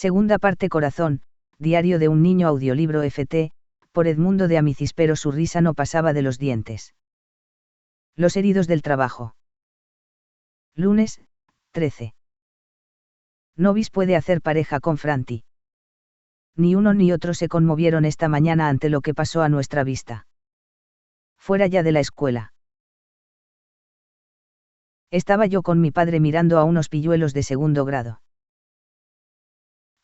Segunda parte Corazón, diario de un niño audiolibro FT, por Edmundo de Amicis, pero su risa no pasaba de los dientes. Los heridos del trabajo. Lunes, 13. Nobis puede hacer pareja con Franti. Ni uno ni otro se conmovieron esta mañana ante lo que pasó a nuestra vista. Fuera ya de la escuela. Estaba yo con mi padre mirando a unos pilluelos de segundo grado,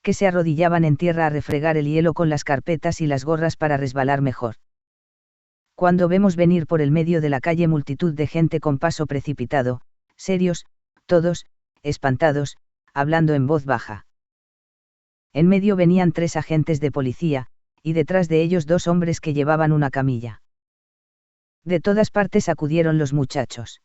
que se arrodillaban en tierra a refregar el hielo con las carpetas y las gorras para resbalar mejor. Cuando vemos venir por el medio de la calle multitud de gente con paso precipitado, serios, todos, espantados, hablando en voz baja. En medio venían 3 agentes de policía, y detrás de ellos 2 hombres que llevaban una camilla. De todas partes acudieron los muchachos.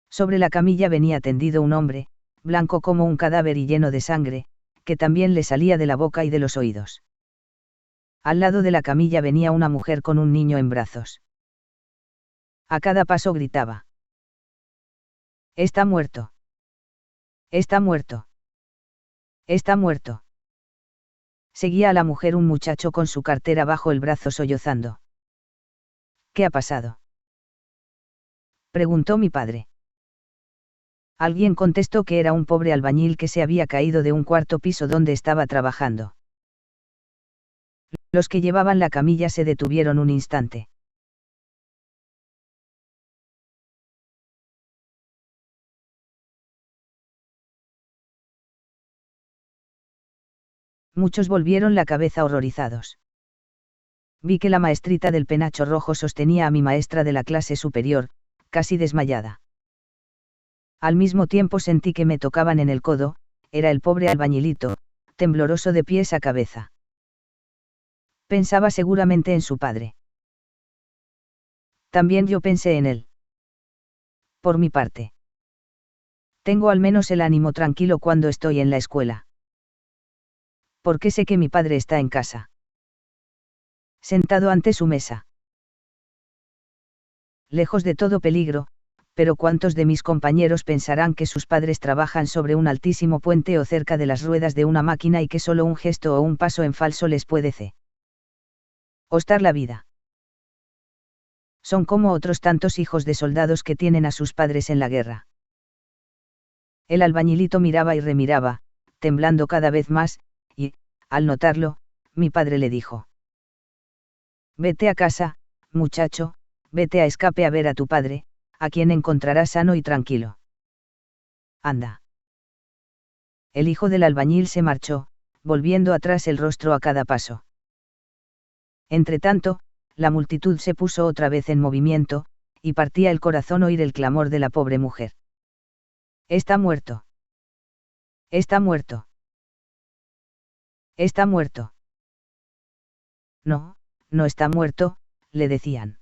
Sobre la camilla venía tendido un hombre, blanco como un cadáver y lleno de sangre, que también le salía de la boca y de los oídos. Al lado de la camilla venía una mujer con un niño en brazos. A cada paso gritaba: «Está muerto. Está muerto. Está muerto». Seguía a la mujer un muchacho con su cartera bajo el brazo sollozando. «¿Qué ha pasado?», preguntó mi padre. Alguien contestó que era un pobre albañil que se había caído de un 4º piso donde estaba trabajando. Los que llevaban la camilla se detuvieron un instante. Muchos volvieron la cabeza horrorizados. Vi que la maestrita del penacho rojo sostenía a mi maestra de la clase superior, casi desmayada. Al mismo tiempo sentí que me tocaban en el codo, era el pobre albañilito, tembloroso de pies a cabeza. Pensaba seguramente en su padre. También yo pensé en él. Por mi parte. Tengo al menos el ánimo tranquilo cuando estoy en la escuela. Porque sé que mi padre está en casa. Sentado ante su mesa. Lejos de todo peligro, pero ¿cuántos de mis compañeros pensarán que sus padres trabajan sobre un altísimo puente o cerca de las ruedas de una máquina y que solo un gesto o un paso en falso les puede costar la vida? Son como otros tantos hijos de soldados que tienen a sus padres en la guerra. El albañilito miraba y remiraba, temblando cada vez más, y, al notarlo, mi padre le dijo: «Vete a casa, muchacho, vete a escape a ver a tu padre, a quien encontrarás sano y tranquilo. Anda». El hijo del albañil se marchó, volviendo atrás el rostro a cada paso. Entretanto, la multitud se puso otra vez en movimiento, y partía el corazón oír el clamor de la pobre mujer. «Está muerto. Está muerto. Está muerto». «No, no está muerto», le decían.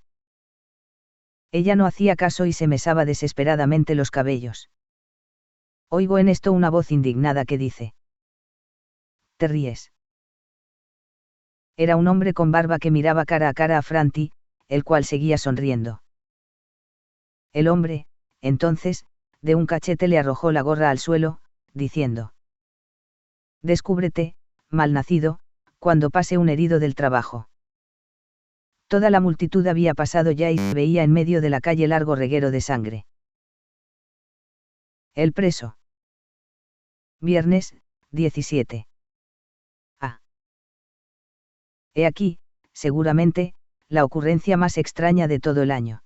Ella no hacía caso y se mesaba desesperadamente los cabellos. Oigo en esto una voz indignada que dice: «¿Te ríes?». Era un hombre con barba que miraba cara a cara a Franti, el cual seguía sonriendo. El hombre, entonces, de un cachete le arrojó la gorra al suelo, diciendo: «Descúbrete, malnacido, cuando pase un herido del trabajo». Toda la multitud había pasado ya y se veía en medio de la calle largo reguero de sangre. El preso. Viernes, 17. He aquí, seguramente, la ocurrencia más extraña de todo el año.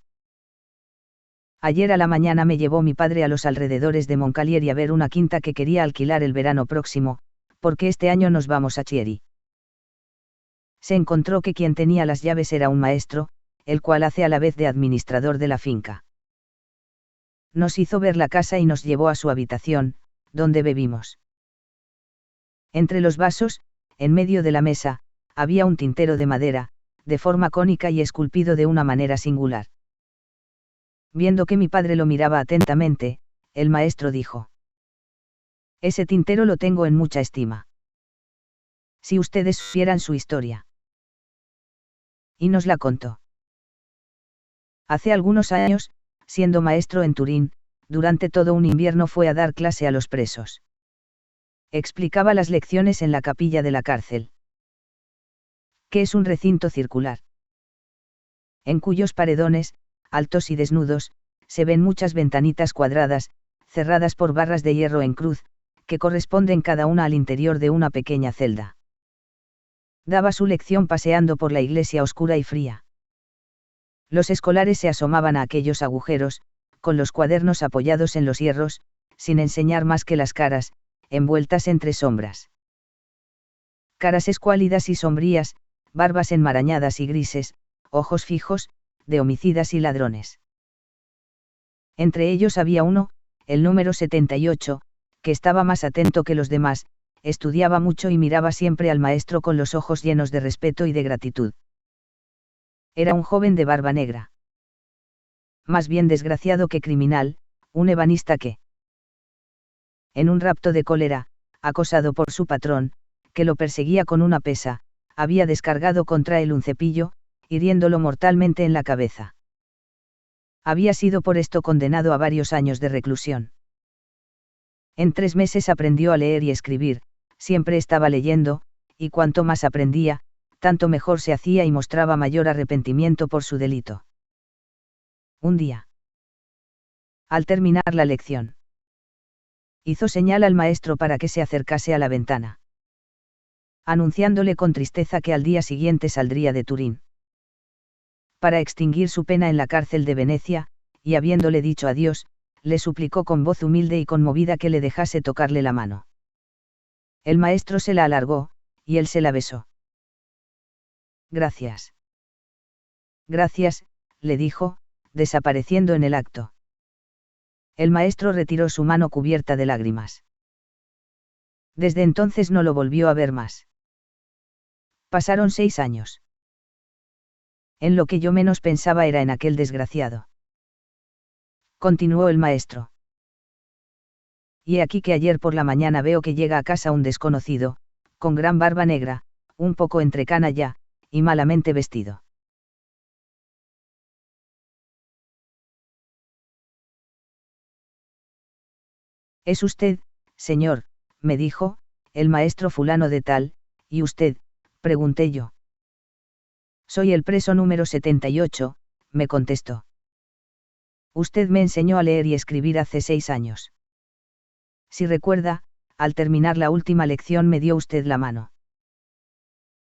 Ayer a la mañana me llevó mi padre a los alrededores de Moncalieri a ver una quinta que quería alquilar el verano próximo, porque este año nos vamos a Chieri. Se encontró que quien tenía las llaves era un maestro, el cual hace a la vez de administrador de la finca. Nos hizo ver la casa y nos llevó a su habitación, donde bebimos. Entre los vasos, en medio de la mesa, había un tintero de madera, de forma cónica y esculpido de una manera singular. Viendo que mi padre lo miraba atentamente, el maestro dijo: «Ese tintero lo tengo en mucha estima. Si ustedes supieran su historia». Y nos la contó. Hace algunos años, siendo maestro en Turín, durante todo un invierno fue a dar clase a los presos. Explicaba las lecciones en la capilla de la cárcel. Que es un recinto circular, en cuyos paredones, altos y desnudos, se ven muchas ventanitas cuadradas, cerradas por barras de hierro en cruz, que corresponden cada una al interior de una pequeña celda. Daba su lección paseando por la iglesia oscura y fría. Los escolares se asomaban a aquellos agujeros, con los cuadernos apoyados en los hierros, sin enseñar más que las caras, envueltas entre sombras. Caras escuálidas y sombrías, barbas enmarañadas y grises, ojos fijos, de homicidas y ladrones. Entre ellos había uno, el número 78, que estaba más atento que los demás, estudiaba mucho y miraba siempre al maestro con los ojos llenos de respeto y de gratitud. Era un joven de barba negra. Más bien desgraciado que criminal, un ebanista que, en un rapto de cólera, acosado por su patrón, que lo perseguía con una pesa, había descargado contra él un cepillo, hiriéndolo mortalmente en la cabeza. Había sido por esto condenado a varios años de reclusión. En 3 meses aprendió a leer y escribir, siempre estaba leyendo, y cuanto más aprendía, tanto mejor se hacía y mostraba mayor arrepentimiento por su delito. Un día, al terminar la lección, hizo señal al maestro para que se acercase a la ventana, anunciándole con tristeza que al día siguiente saldría de Turín, para extinguir su pena en la cárcel de Venecia, y habiéndole dicho adiós, le suplicó con voz humilde y conmovida que le dejase tocarle la mano. El maestro se la alargó, y él se la besó. Gracias. Gracias, le dijo, desapareciendo en el acto. El maestro retiró su mano cubierta de lágrimas. Desde entonces no lo volvió a ver más. Pasaron 6 años. En lo que yo menos pensaba era en aquel desgraciado. Continuó el maestro. Y he aquí que ayer por la mañana veo que llega a casa un desconocido, con gran barba negra, un poco entrecana ya, y malamente vestido. Es usted, señor, me dijo, el maestro fulano de tal, y usted, pregunté yo. Soy el preso número 78, me contestó. Usted me enseñó a leer y escribir hace 6 años. Si recuerda, al terminar la última lección me dio usted la mano.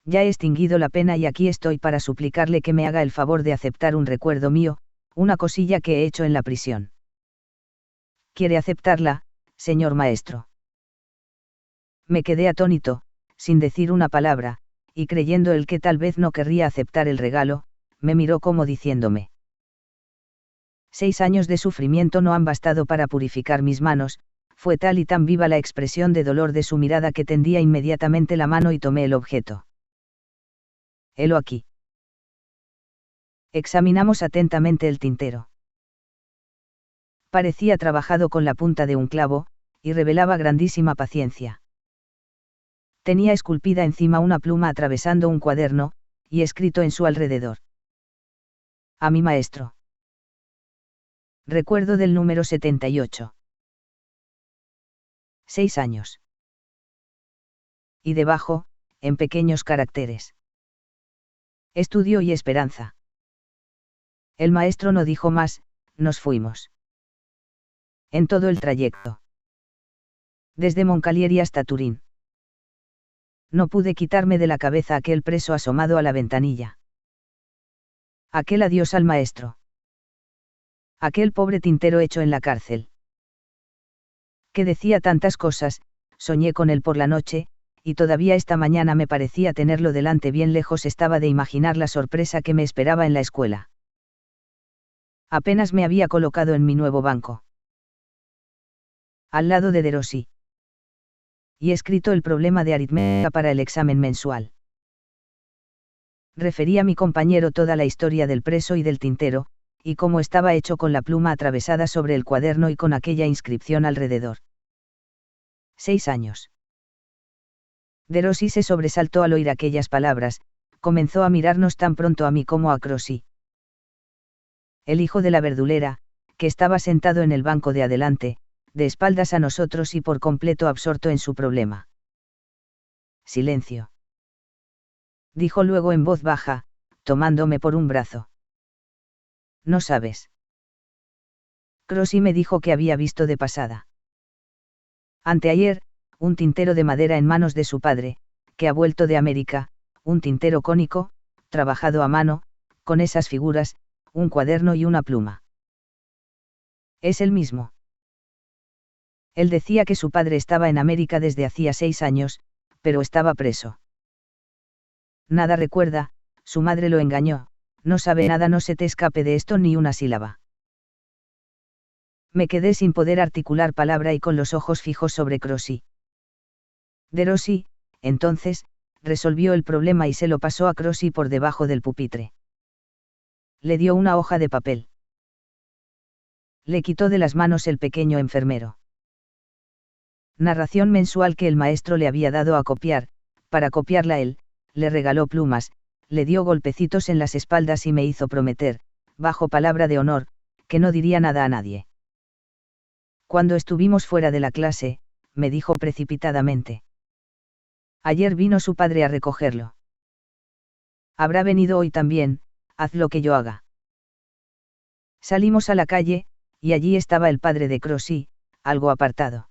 Ya he extinguido la pena y aquí estoy para suplicarle que me haga el favor de aceptar un recuerdo mío, una cosilla que he hecho en la prisión. ¿Quiere aceptarla, señor maestro? Me quedé atónito, sin decir una palabra, y creyendo él que tal vez no querría aceptar el regalo, me miró como diciéndome: 6 años de sufrimiento no han bastado para purificar mis manos. Fue tal y tan viva la expresión de dolor de su mirada que tendía inmediatamente la mano y tomé el objeto. Helo aquí. Examinamos atentamente el tintero. Parecía trabajado con la punta de un clavo, y revelaba grandísima paciencia. Tenía esculpida encima una pluma atravesando un cuaderno, y escrito en su alrededor: a mi maestro. Recuerdo del número 78. 6 años. Y debajo, en pequeños caracteres: estudio y esperanza. El maestro no dijo más, nos fuimos. En todo el trayecto, desde Moncalieri hasta Turín, no pude quitarme de la cabeza aquel preso asomado a la ventanilla. Aquel adiós al maestro. Aquel pobre tintero hecho en la cárcel. Que decía tantas cosas, soñé con él por la noche, y todavía esta mañana me parecía tenerlo delante. Bien lejos estaba de imaginar la sorpresa que me esperaba en la escuela. Apenas me había colocado en mi nuevo banco, al lado de Derossi, y escrito el problema de aritmética para el examen mensual. Referí a mi compañero toda la historia del preso y del tintero, y cómo estaba hecho con la pluma atravesada sobre el cuaderno y con aquella inscripción alrededor. 6 años. Derossi se sobresaltó al oír aquellas palabras, comenzó a mirarnos tan pronto a mí como a Crossi. El hijo de la verdulera, que estaba sentado en el banco de adelante, de espaldas a nosotros y por completo absorto en su problema. Silencio. Dijo luego en voz baja, tomándome por un brazo. No sabes. Crossi me dijo que había visto de pasada. Anteayer, un tintero de madera en manos de su padre, que ha vuelto de América, un tintero cónico, trabajado a mano, con esas figuras, un cuaderno y una pluma. Es el mismo. Él decía que su padre estaba en América desde hacía 6 años, pero estaba preso. Nada recuerda, su madre lo engañó, no sabe nada, no se te escape de esto ni una sílaba. Me quedé sin poder articular palabra y con los ojos fijos sobre Crossi. Derossi, entonces, resolvió el problema y se lo pasó a Crossi por debajo del pupitre. Le dio una hoja de papel. Le quitó de las manos el pequeño enfermero. Narración mensual que el maestro le había dado a copiar, para copiarla él, le regaló plumas, le dio golpecitos en las espaldas y me hizo prometer, bajo palabra de honor, que no diría nada a nadie. Cuando estuvimos fuera de la clase, me dijo precipitadamente. Ayer vino su padre a recogerlo. Habrá venido hoy también, haz lo que yo haga. Salimos a la calle, y allí estaba el padre de Crossi, algo apartado.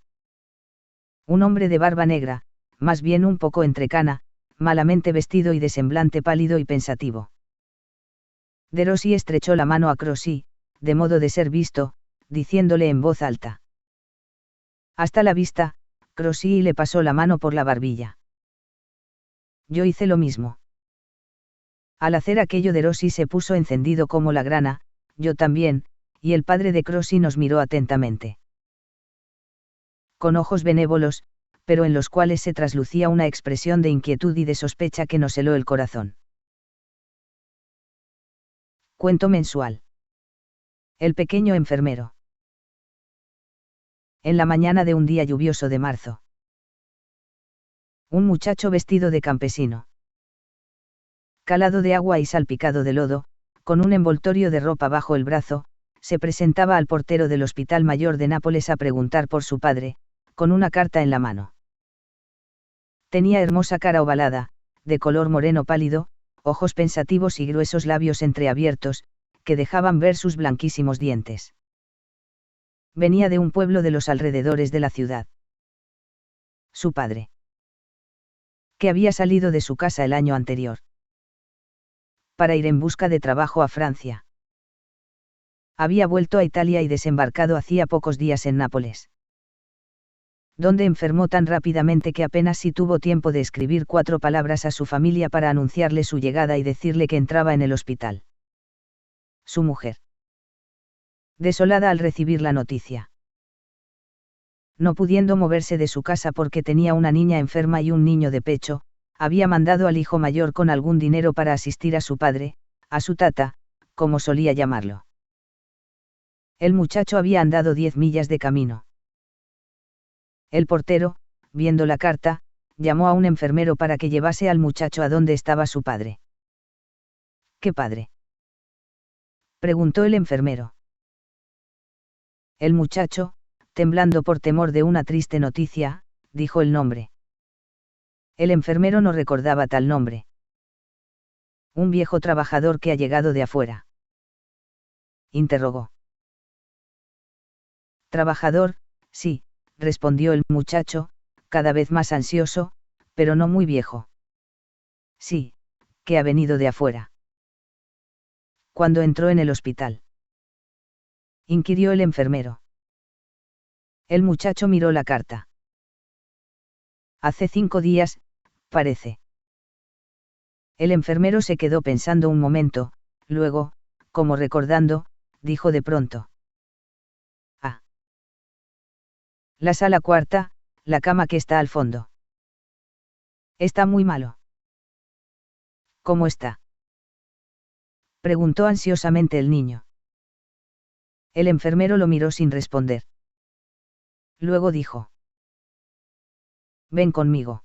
Un hombre de barba negra, más bien un poco entrecana, malamente vestido y de semblante pálido y pensativo. Derossi estrechó la mano a Crossi, de modo de ser visto, diciéndole en voz alta. Hasta la vista, Crossi, y le pasó la mano por la barbilla. Yo hice lo mismo. Al hacer aquello Derossi se puso encendido como la grana, yo también, y el padre de Crossi nos miró atentamente. Con ojos benévolos, pero en los cuales se traslucía una expresión de inquietud y de sospecha que nos heló el corazón. Cuento mensual. El pequeño enfermero. En la mañana de un día lluvioso de marzo. Un muchacho vestido de campesino. Calado de agua y salpicado de lodo, con un envoltorio de ropa bajo el brazo, se presentaba al portero del Hospital Mayor de Nápoles a preguntar por su padre, con una carta en la mano. Tenía hermosa cara ovalada, de color moreno pálido, ojos pensativos y gruesos labios entreabiertos, que dejaban ver sus blanquísimos dientes. Venía de un pueblo de los alrededores de la ciudad. Su padre. Que había salido de su casa el año anterior. Para ir en busca de trabajo a Francia. Había vuelto a Italia y desembarcado hacía pocos días en Nápoles. Donde enfermó tan rápidamente que apenas si tuvo tiempo de escribir 4 palabras a su familia para anunciarle su llegada y decirle que entraba en el hospital. Su mujer. Desolada al recibir la noticia. No pudiendo moverse de su casa porque tenía una niña enferma y un niño de pecho, había mandado al hijo mayor con algún dinero para asistir a su padre, a su tata, como solía llamarlo. El muchacho había andado 10 millas de camino. El portero, viendo la carta, llamó a un enfermero para que llevase al muchacho a donde estaba su padre. ¿Qué padre?, preguntó el enfermero. El muchacho, temblando por temor de una triste noticia, dijo el nombre. El enfermero no recordaba tal nombre. Un viejo trabajador que ha llegado de afuera. Interrogó. Trabajador, sí, respondió el muchacho, cada vez más ansioso, pero no muy viejo. Sí, que ha venido de afuera. ¿Cuándo entró en el hospital?, inquirió el enfermero. El muchacho miró la carta. Hace 5 días, parece. El enfermero se quedó pensando un momento, luego, como recordando, dijo de pronto. Ah. La sala 4, la cama que está al fondo. Está muy malo. ¿Cómo está?, preguntó ansiosamente el niño. El enfermero lo miró sin responder. Luego dijo. Ven conmigo.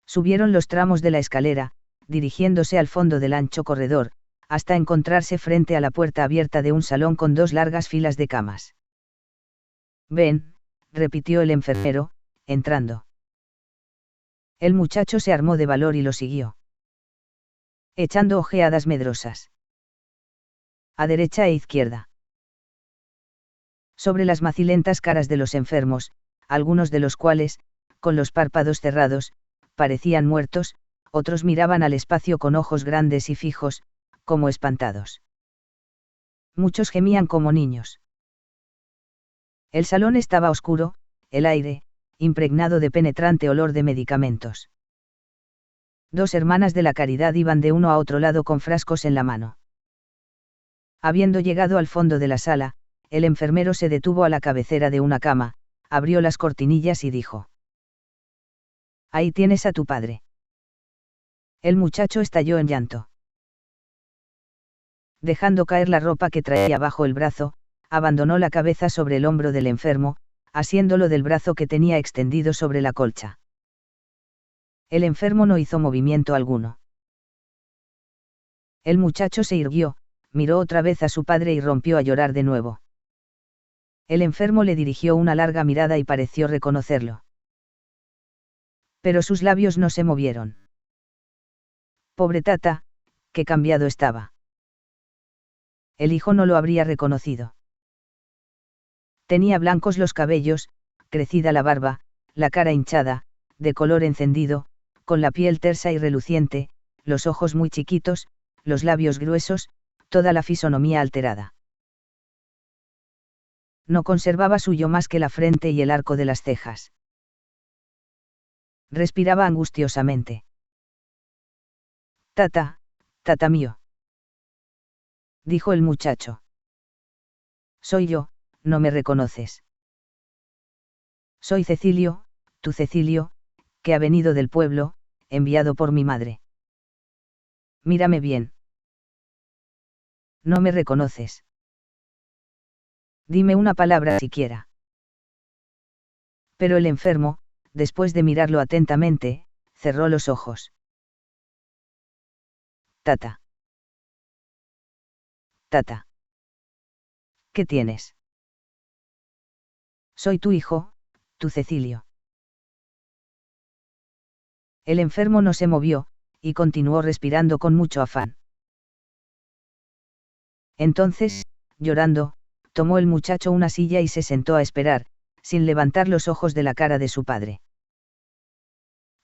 Subieron los tramos de la escalera, dirigiéndose al fondo del ancho corredor, hasta encontrarse frente a la puerta abierta de un salón con 2 largas filas de camas. Ven, repitió el enfermero, entrando. El muchacho se armó de valor y lo siguió, echando ojeadas medrosas. A derecha e izquierda. Sobre las macilentas caras de los enfermos, algunos de los cuales, con los párpados cerrados, parecían muertos, otros miraban al espacio con ojos grandes y fijos, como espantados. Muchos gemían como niños. El salón estaba oscuro, el aire, impregnado de penetrante olor de medicamentos. Dos hermanas de la caridad iban de uno a otro lado con frascos en la mano. Habiendo llegado al fondo de la sala, el enfermero se detuvo a la cabecera de una cama, abrió las cortinillas y dijo: Ahí tienes a tu padre. El muchacho estalló en llanto. Dejando caer la ropa que traía bajo el brazo, abandonó la cabeza sobre el hombro del enfermo, asiéndolo del brazo que tenía extendido sobre la colcha. El enfermo no hizo movimiento alguno. El muchacho se irguió, miró otra vez a su padre y rompió a llorar de nuevo. El enfermo le dirigió una larga mirada y pareció reconocerlo. Pero sus labios no se movieron. Pobre Tata, qué cambiado estaba. El hijo no lo habría reconocido. Tenía blancos los cabellos, crecida la barba, la cara hinchada, de color encendido, con la piel tersa y reluciente, los ojos muy chiquitos, los labios gruesos, toda la fisonomía alterada. No conservaba suyo más que la frente y el arco de las cejas. Respiraba angustiosamente. Tata, tata mío, dijo el muchacho. Soy yo, no me reconoces. Soy Cecilio, tu Cecilio, que ha venido del pueblo, enviado por mi madre. Mírame bien. No me reconoces. Dime una palabra siquiera. Pero el enfermo, después de mirarlo atentamente, cerró los ojos. Tata. Tata. ¿Qué tienes? Soy tu hijo, tu Cecilio. El enfermo no se movió, y continuó respirando con mucho afán. Entonces, llorando, tomó el muchacho una silla y se sentó a esperar, sin levantar los ojos de la cara de su padre.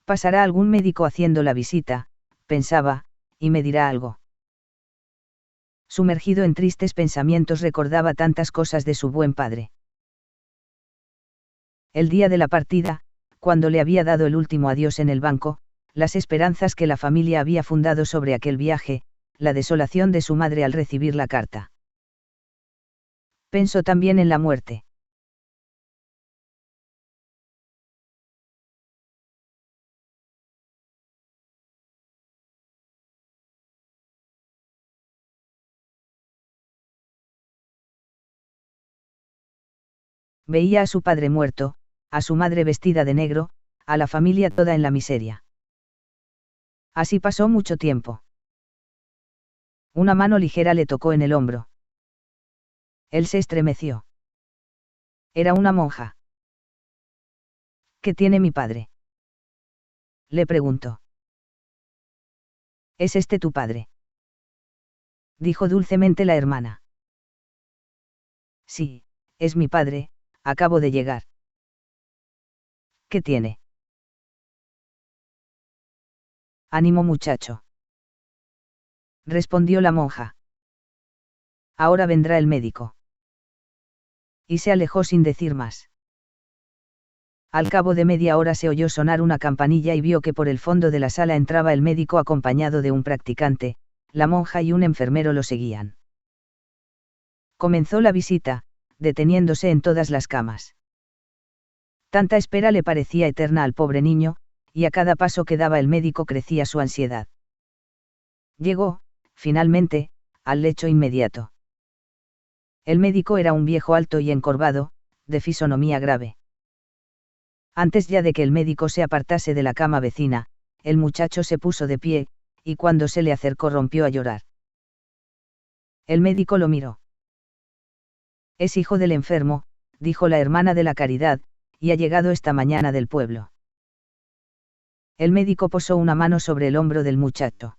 Pasará algún médico haciendo la visita, pensaba, y me dirá algo. Sumergido en tristes pensamientos recordaba tantas cosas de su buen padre. El día de la partida, cuando le había dado el último adiós en el banco, las esperanzas que la familia había fundado sobre aquel viaje, la desolación de su madre al recibir la carta. Pensó también en la muerte. Veía a su padre muerto, a su madre vestida de negro, a la familia toda en la miseria. Así pasó mucho tiempo. Una mano ligera le tocó en el hombro. Él se estremeció. Era una monja. ¿Qué tiene mi padre?, le preguntó. ¿Es este tu padre?, dijo dulcemente la hermana. Sí, es mi padre, acabo de llegar. ¿Qué tiene? Ánimo muchacho, respondió la monja. Ahora vendrá el médico. Y se alejó sin decir más. Al cabo de media hora se oyó sonar una campanilla y vio que por el fondo de la sala entraba el médico acompañado de un practicante, la monja y un enfermero lo seguían. Comenzó la visita, deteniéndose en todas las camas. Tanta espera le parecía eterna al pobre niño, y a cada paso que daba el médico crecía su ansiedad. Llegó, finalmente, al lecho inmediato. El médico era un viejo alto y encorvado, de fisonomía grave. Antes ya de que el médico se apartase de la cama vecina, el muchacho se puso de pie, y cuando se le acercó rompió a llorar. El médico lo miró. Es hijo del enfermo, dijo la hermana de la Caridad, y ha llegado esta mañana del pueblo. El médico posó una mano sobre el hombro del muchacho.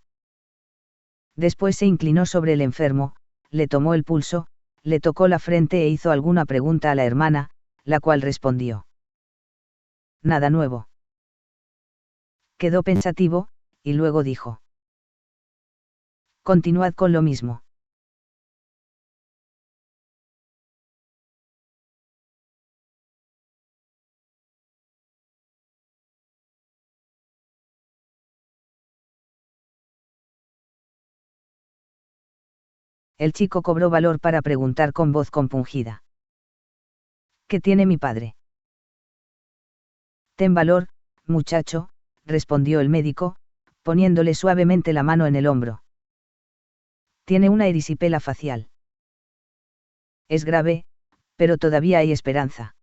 Después se inclinó sobre el enfermo, le tomó el pulso, le tocó la frente e hizo alguna pregunta a la hermana, la cual respondió. Nada nuevo. Quedó pensativo, y luego dijo. Continuad con lo mismo. El chico cobró valor para preguntar con voz compungida. ¿Qué tiene mi padre? Ten valor, muchacho, respondió el médico, poniéndole suavemente la mano en el hombro. Tiene una erisipela facial. Es grave, pero todavía hay esperanza.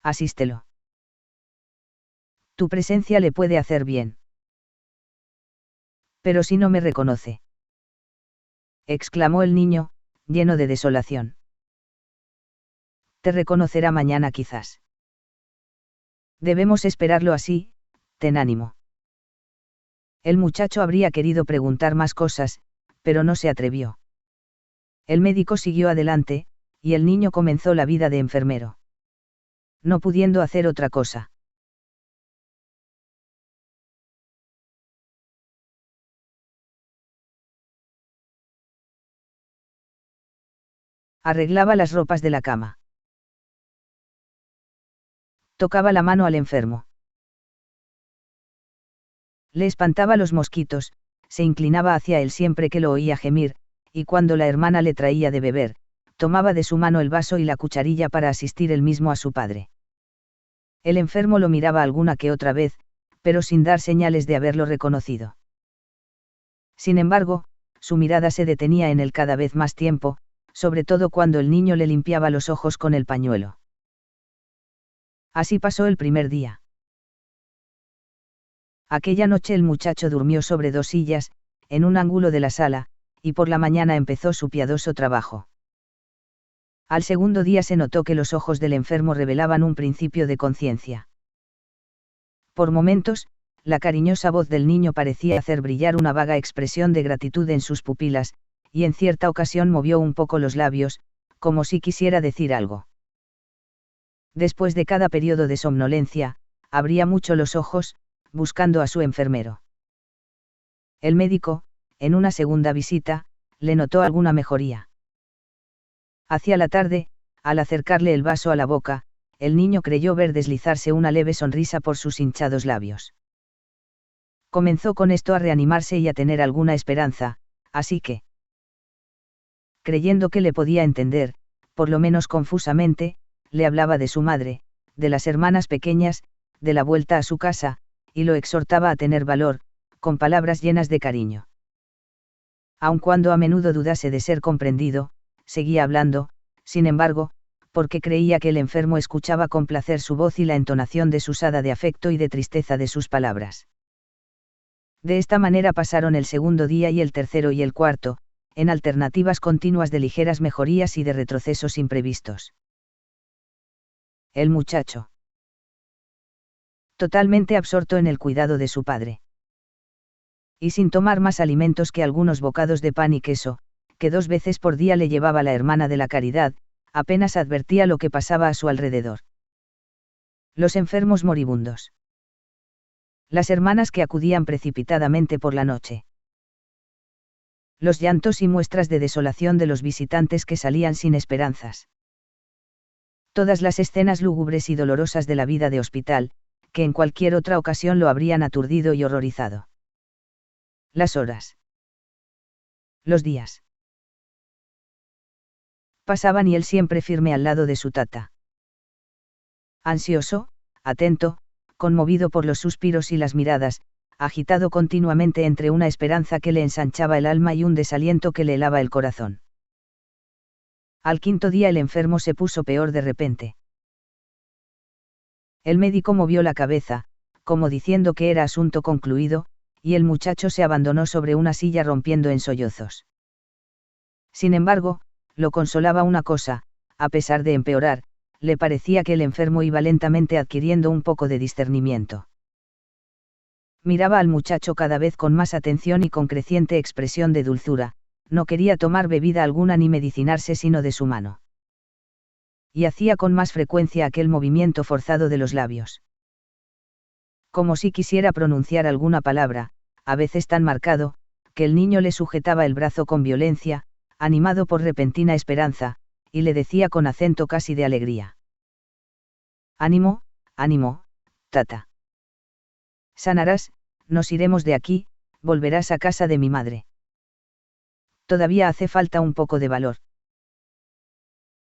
Asístelo. Tu presencia le puede hacer bien. Pero si no me reconoce, exclamó el niño, lleno de desolación. Te reconocerá mañana quizás. Debemos esperarlo así, ten ánimo. El muchacho habría querido preguntar más cosas, pero no se atrevió. El médico siguió adelante, y el niño comenzó la vida de enfermero. No pudiendo hacer otra cosa. Arreglaba las ropas de la cama. Tocaba la mano al enfermo. Le espantaba los mosquitos, se inclinaba hacia él siempre que lo oía gemir, y cuando la hermana le traía de beber, tomaba de su mano el vaso y la cucharilla para asistir él mismo a su padre. El enfermo lo miraba alguna que otra vez, pero sin dar señales de haberlo reconocido. Sin embargo, su mirada se detenía en él cada vez más tiempo, sobre todo cuando el niño le limpiaba los ojos con el pañuelo. Así pasó el primer día. Aquella noche el muchacho durmió sobre 2 sillas, en un ángulo de la sala, y por la mañana empezó su piadoso trabajo. Al segundo día se notó que los ojos del enfermo revelaban un principio de conciencia. Por momentos, la cariñosa voz del niño parecía hacer brillar una vaga expresión de gratitud en sus pupilas, y en cierta ocasión movió un poco los labios, como si quisiera decir algo. Después de cada periodo de somnolencia, abría mucho los ojos, buscando a su enfermero. El médico, en una segunda visita, le notó alguna mejoría. Hacia la tarde, al acercarle el vaso a la boca, el niño creyó ver deslizarse una leve sonrisa por sus hinchados labios. Comenzó con esto a reanimarse y a tener alguna esperanza, así que, creyendo que le podía entender, por lo menos confusamente, le hablaba de su madre, de las hermanas pequeñas, de la vuelta a su casa, y lo exhortaba a tener valor, con palabras llenas de cariño. Aun cuando a menudo dudase de ser comprendido, seguía hablando, sin embargo, porque creía que el enfermo escuchaba con placer su voz y la entonación desusada de afecto y de tristeza de sus palabras. De esta manera pasaron el segundo día y el tercero y el cuarto, en alternativas continuas de ligeras mejorías y de retrocesos imprevistos. El muchacho, totalmente absorto en el cuidado de su padre. Y sin tomar más alimentos que algunos bocados de pan y queso, que 2 veces por día le llevaba la hermana de la Caridad, apenas advertía lo que pasaba a su alrededor. Los enfermos moribundos. Las hermanas que acudían precipitadamente por la noche. Los llantos y muestras de desolación de los visitantes que salían sin esperanzas. Todas las escenas lúgubres y dolorosas de la vida de hospital, que en cualquier otra ocasión lo habrían aturdido y horrorizado. Las horas. Los días. Pasaban y él siempre firme al lado de su tata. Ansioso, atento, conmovido por los suspiros y las miradas, agitado continuamente entre una esperanza que le ensanchaba el alma y un desaliento que le helaba el corazón. Al 5.º día el enfermo se puso peor de repente. El médico movió la cabeza, como diciendo que era asunto concluido, y el muchacho se abandonó sobre una silla rompiendo en sollozos. Sin embargo, lo consolaba una cosa, a pesar de empeorar, le parecía que el enfermo iba lentamente adquiriendo un poco de discernimiento. Miraba al muchacho cada vez con más atención y con creciente expresión de dulzura, no quería tomar bebida alguna ni medicinarse sino de su mano. Y hacía con más frecuencia aquel movimiento forzado de los labios. Como si quisiera pronunciar alguna palabra, a veces tan marcado, que el niño le sujetaba el brazo con violencia, animado por repentina esperanza, y le decía con acento casi de alegría: «Ánimo, ánimo, tata. Sanarás, nos iremos de aquí, volverás a casa de mi madre. Todavía hace falta un poco de valor».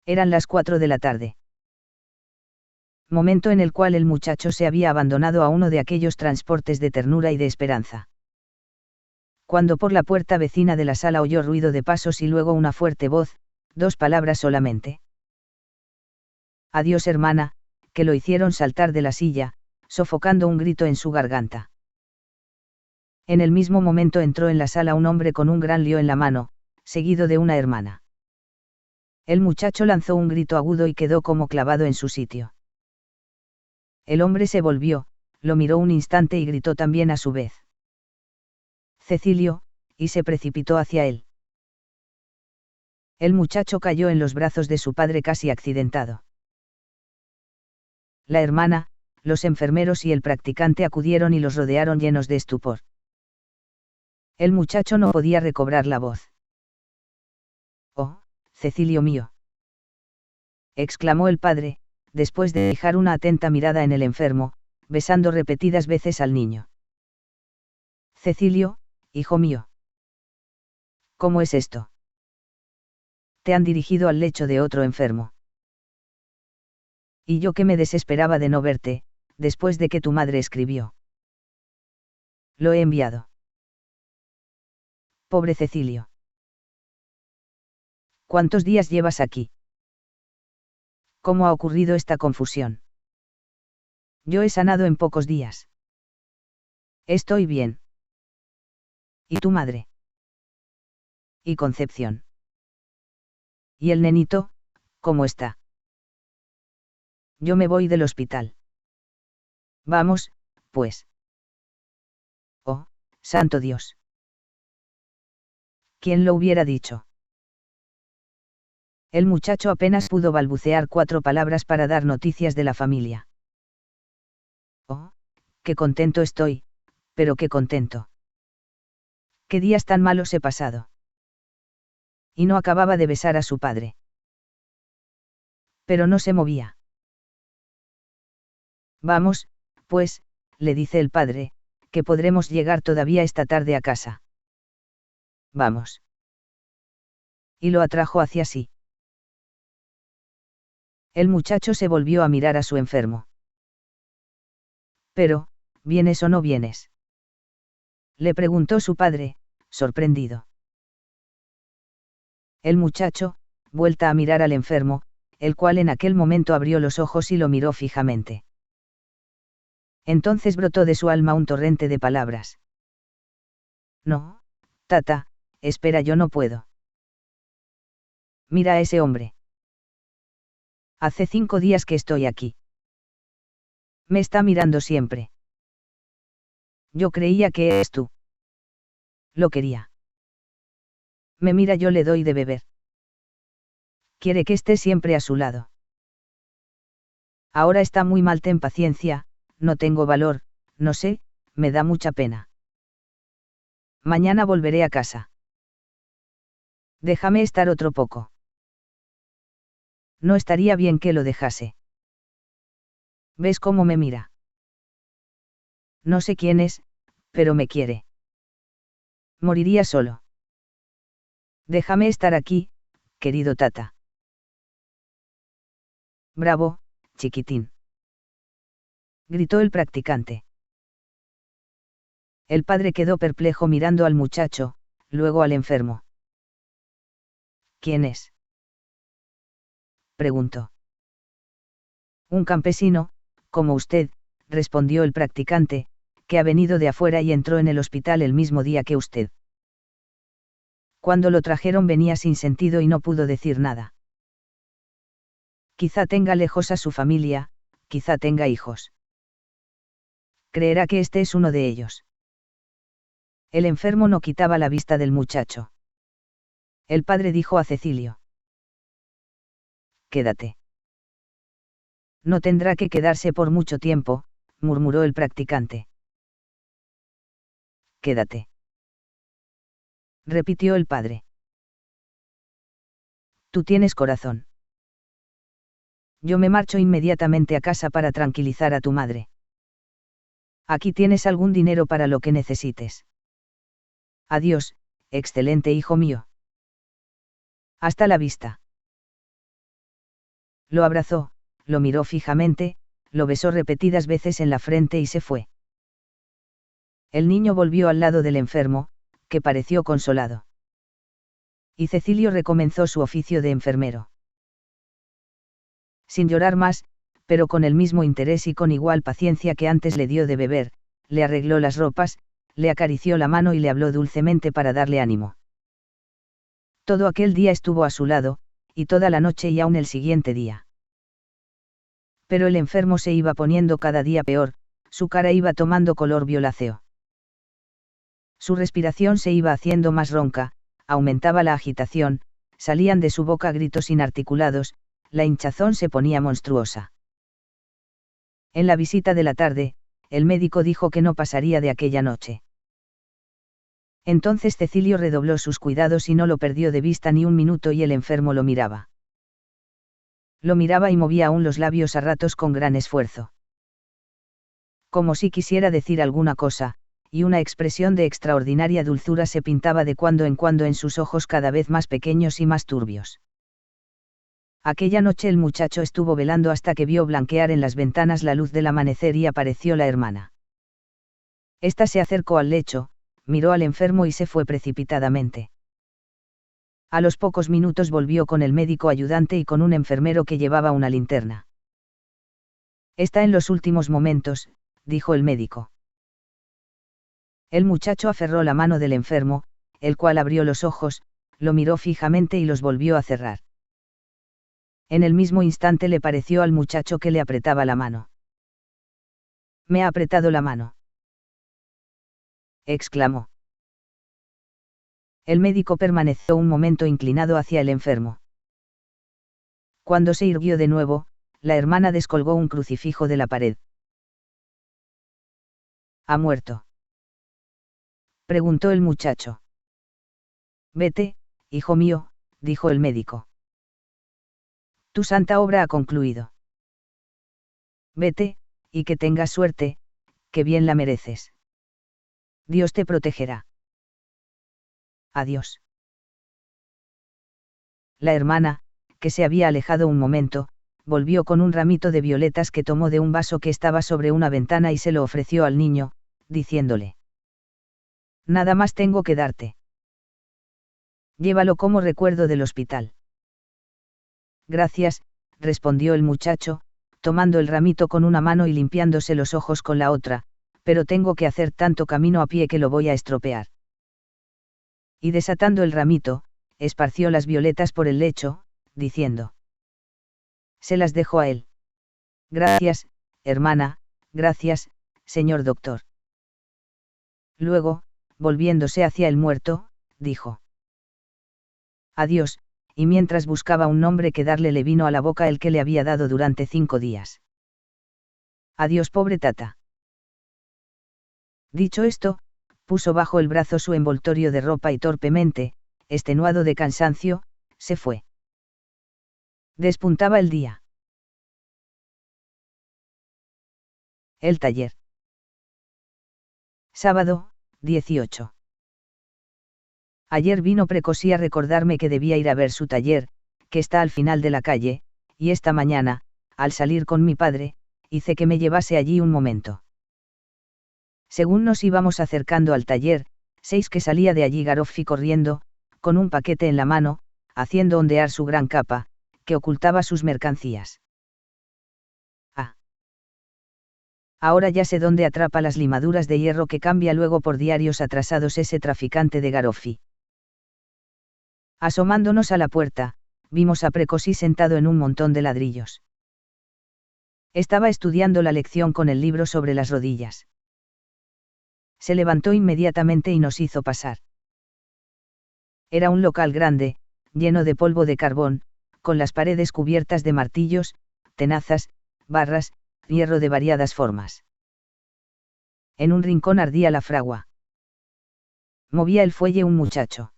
Eran las 4 de la tarde. Momento en el cual el muchacho se había abandonado a uno de aquellos transportes de ternura y de esperanza. Cuando por la puerta vecina de la sala oyó ruido de pasos y luego una fuerte voz, 2 palabras solamente. «Adiós, hermana», que lo hicieron saltar de la silla, sofocando un grito en su garganta. En el mismo momento entró en la sala un hombre con un gran lío en la mano, seguido de una hermana. El muchacho lanzó un grito agudo y quedó como clavado en su sitio. El hombre se volvió, lo miró un instante y gritó también a su vez: «Cecilio», y se precipitó hacia él. El muchacho cayó en los brazos de su padre casi accidentado. La hermana, los enfermeros y el practicante acudieron y los rodearon llenos de estupor. El muchacho no podía recobrar la voz. «Oh, Cecilio mío», exclamó el padre, después de fijar una atenta mirada en el enfermo, besando repetidas veces al niño. «Cecilio, hijo mío. ¿Cómo es esto? Te han dirigido al lecho de otro enfermo. Y yo que me desesperaba de no verte, después de que tu madre escribió. Lo he enviado». «Pobre Cecilio. ¿Cuántos días llevas aquí? ¿Cómo ha ocurrido esta confusión? Yo he sanado en pocos días. Estoy bien. ¿Y tu madre? ¿Y Concepción? ¿Y el nenito, cómo está? Yo me voy del hospital». «Vamos, pues». «Oh, santo Dios. ¿Quién lo hubiera dicho?». El muchacho apenas pudo balbucear 4 palabras para dar noticias de la familia. «Oh, qué contento estoy, pero qué contento. Qué días tan malos he pasado». Y no acababa de besar a su padre. Pero no se movía. «Vamos, pues», le dice el padre, «que podremos llegar todavía esta tarde a casa. Vamos». Y lo atrajo hacia sí. El muchacho se volvió a mirar a su enfermo. «Pero, ¿vienes o no vienes?», le preguntó su padre, sorprendido. El muchacho, vuelta a mirar al enfermo, el cual en aquel momento abrió los ojos y lo miró fijamente. Entonces brotó de su alma un torrente de palabras. «No, tata, espera, yo no puedo. Mira a ese hombre. Hace 5 días que estoy aquí. Me está mirando siempre. Yo creía que eres tú. Lo quería. Me mira, yo le doy de beber. Quiere que esté siempre a su lado. Ahora está muy mal, ten paciencia, no tengo valor, no sé, me da mucha pena. Mañana volveré a casa. Déjame estar otro poco». «No estaría bien que lo dejase. ¿Ves cómo me mira? No sé quién es, pero me quiere. Moriría solo. Déjame estar aquí, querido tata». «Bravo, chiquitín», gritó el practicante. El padre quedó perplejo mirando al muchacho, luego al enfermo. «¿Quién es?», preguntó. «Un campesino, como usted», respondió el practicante, «que ha venido de afuera y entró en el hospital el mismo día que usted. Cuando lo trajeron venía sin sentido y no pudo decir nada. Quizá tenga lejos a su familia, quizá tenga hijos. Creerá que este es uno de ellos. El enfermo no quitaba la vista del muchacho. El padre dijo a Cecilio: Quédate. No tendrá que quedarse por mucho tiempo, murmuró el practicante. Quédate. Repitió el padre. Tú tienes corazón. Yo me marcho inmediatamente a casa para tranquilizar a tu madre. Aquí tienes algún dinero para lo que necesites. Adiós, excelente hijo mío. Hasta la vista. Lo abrazó, lo miró fijamente, lo besó repetidas veces en la frente y se fue. El niño volvió al lado del enfermo, que pareció consolado. Y Cecilio recomenzó su oficio de enfermero. Sin llorar más, pero con el mismo interés y con igual paciencia que antes le dio de beber, le arregló las ropas, le acarició la mano y le habló dulcemente para darle ánimo. Todo aquel día estuvo a su lado, y toda la noche y aún el siguiente día. Pero el enfermo se iba poniendo cada día peor, su cara iba tomando color violáceo. Su respiración se iba haciendo más ronca, aumentaba la agitación, salían de su boca gritos inarticulados, la hinchazón se ponía monstruosa. En la visita de la tarde, el médico dijo que no pasaría de aquella noche. Entonces Cecilio redobló sus cuidados y no lo perdió de vista ni un minuto y el enfermo lo miraba. Lo miraba y movía aún los labios a ratos con gran esfuerzo. Como si quisiera decir alguna cosa, y una expresión de extraordinaria dulzura se pintaba de cuando en cuando en sus ojos cada vez más pequeños y más turbios. Aquella noche el muchacho estuvo velando hasta que vio blanquear en las ventanas la luz del amanecer y apareció la hermana. Esta se acercó al lecho, miró al enfermo y se fue precipitadamente. A los pocos minutos volvió con el médico ayudante y con un enfermero que llevaba una linterna. Está en los últimos momentos, dijo el médico. El muchacho aferró la mano del enfermo, el cual abrió los ojos, lo miró fijamente y los volvió a cerrar. En el mismo instante le pareció al muchacho que le apretaba la mano. «Me ha apretado la mano», exclamó. El médico permaneció un momento inclinado hacia el enfermo. Cuando se irguió de nuevo, la hermana descolgó un crucifijo de la pared. «¿Ha muerto?», preguntó el muchacho. «Vete, hijo mío», dijo el médico. «Tu santa obra ha concluido. Vete, y que tengas suerte, que bien la mereces. Dios te protegerá. Adiós». La hermana, que se había alejado un momento, volvió con un ramito de violetas que tomó de un vaso que estaba sobre una ventana y se lo ofreció al niño, diciéndole: «Nada más tengo que darte. Llévalo como recuerdo del hospital». «Gracias», respondió el muchacho, tomando el ramito con una mano y limpiándose los ojos con la otra, «pero tengo que hacer tanto camino a pie que lo voy a estropear». Y desatando el ramito, esparció las violetas por el lecho, diciendo: «Se las dejo a él». «Gracias, hermana, gracias, señor doctor». Luego, volviéndose hacia el muerto, dijo: «Adiós», y mientras buscaba un nombre que darle le vino a la boca el que le había dado durante 5 días. «Adiós, pobre tata». Dicho esto, puso bajo el brazo su envoltorio de ropa y torpemente, extenuado de cansancio, se fue. Despuntaba el día. El taller. Sábado, 18. Ayer vino Precosí a recordarme que debía ir a ver su taller, que está al final de la calle, y esta mañana, al salir con mi padre, hice que me llevase allí un momento. Según nos íbamos acercando al taller, 6 que salía de allí Garoffi corriendo, con un paquete en la mano, haciendo ondear su gran capa, que ocultaba sus mercancías. Ah. Ahora ya sé dónde atrapa las limaduras de hierro que cambia luego por diarios atrasados ese traficante de Garoffi. Asomándonos a la puerta, vimos a Precosí sentado en un montón de ladrillos. Estaba estudiando la lección con el libro sobre las rodillas. Se levantó inmediatamente y nos hizo pasar. Era un local grande, lleno de polvo de carbón, con las paredes cubiertas de martillos, tenazas, barras, hierro de variadas formas. En un rincón ardía la fragua. Movía el fuelle un muchacho.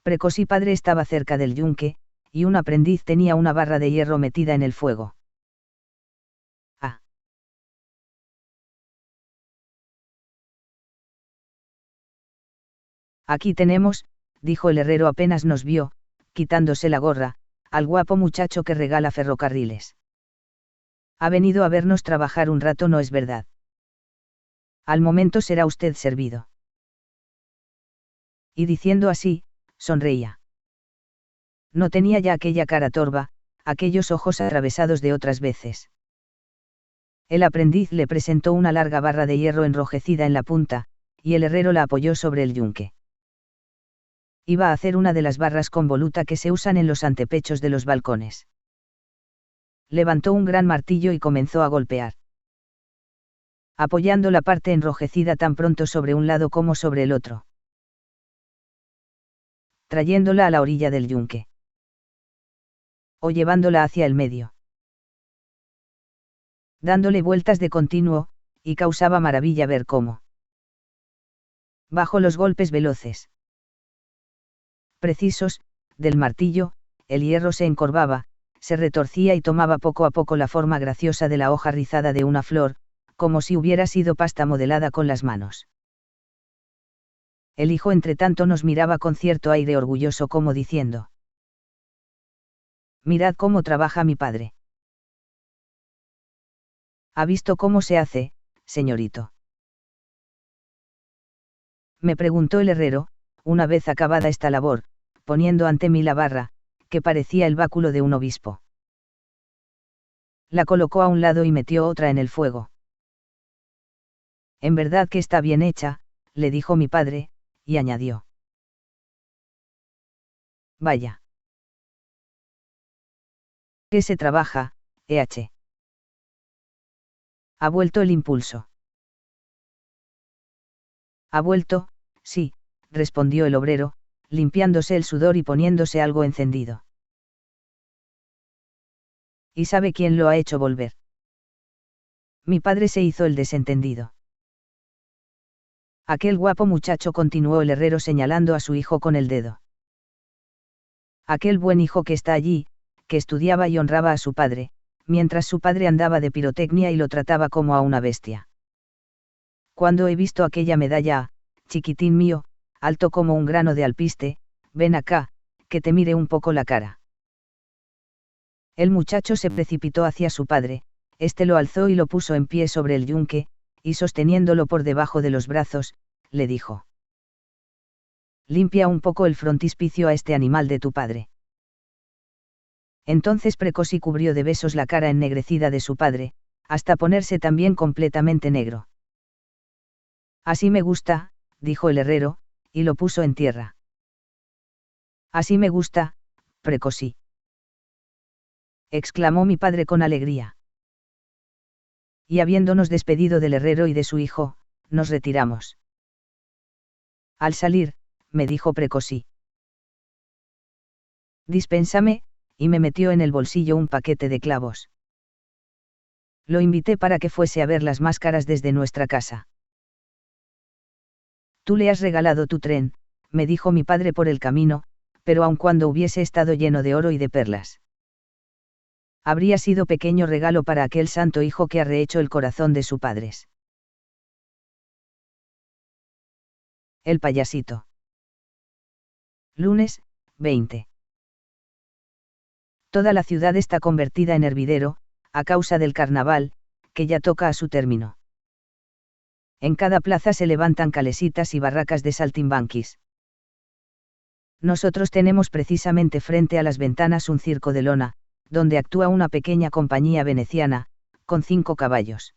Precosí padre estaba cerca del yunque, y un aprendiz tenía una barra de hierro metida en el fuego. Ah. Aquí tenemos, dijo el herrero apenas nos vio, quitándose la gorra, al guapo muchacho que regala ferrocarriles. Ha venido a vernos trabajar un rato, ¿no es verdad? Al momento será usted servido. Y diciendo así, sonreía. No tenía ya aquella cara torva, aquellos ojos atravesados de otras veces. El aprendiz le presentó una larga barra de hierro enrojecida en la punta, y el herrero la apoyó sobre el yunque. Iba a hacer una de las barras con voluta que se usan en los antepechos de los balcones. Levantó un gran martillo y comenzó a golpear, apoyando la parte enrojecida tan pronto sobre un lado como sobre el otro, trayéndola a la orilla del yunque, o llevándola hacia el medio, dándole vueltas de continuo, y causaba maravilla ver cómo, bajo los golpes veloces, precisos, del martillo, el hierro se encorvaba, se retorcía y tomaba poco a poco la forma graciosa de la hoja rizada de una flor, como si hubiera sido pasta modelada con las manos. El hijo entretanto nos miraba con cierto aire orgulloso como diciendo: mirad cómo trabaja mi padre. ¿Ha visto cómo se hace, señorito? Me preguntó el herrero, una vez acabada esta labor, poniendo ante mí la barra, que parecía el báculo de un obispo. La colocó a un lado y metió otra en el fuego. En verdad que está bien hecha, le dijo mi padre, y añadió: vaya. ¿Qué se trabaja, EH? Ha vuelto el impulso. Ha vuelto, sí, respondió el obrero, limpiándose el sudor y poniéndose algo encendido. ¿Y sabe quién lo ha hecho volver? Mi padre se hizo el desentendido. Aquel guapo muchacho, continuó el herrero señalando a su hijo con el dedo. Aquel buen hijo que está allí, que estudiaba y honraba a su padre, mientras su padre andaba de pirotecnia y lo trataba como a una bestia. Cuando he visto aquella medalla, chiquitín mío, alto como un grano de alpiste, ven acá, que te mire un poco la cara. El muchacho se precipitó hacia su padre, este lo alzó y lo puso en pie sobre el yunque, y sosteniéndolo por debajo de los brazos, le dijo: limpia un poco el frontispicio a este animal de tu padre. Entonces Precosí cubrió de besos la cara ennegrecida de su padre, hasta ponerse también completamente negro. Así me gusta, dijo el herrero, y lo puso en tierra. Así me gusta, Precosí, exclamó mi padre con alegría. Y habiéndonos despedido del herrero y de su hijo, nos retiramos. Al salir, me dijo Precosí: dispénsame, y me metió en el bolsillo un paquete de clavos. Lo invité para que fuese a ver las máscaras desde nuestra casa. Tú le has regalado tu tren, me dijo mi padre por el camino, pero aun cuando hubiese estado lleno de oro y de perlas, habría sido pequeño regalo para aquel santo hijo que ha rehecho el corazón de sus padres. El payasito. Lunes, 20. Toda la ciudad está convertida en hervidero, a causa del carnaval, que ya toca a su término. En cada plaza se levantan calesitas y barracas de saltimbanquis. Nosotros tenemos precisamente frente a las ventanas un circo de lona, donde actúa una pequeña compañía veneciana, con 5 caballos.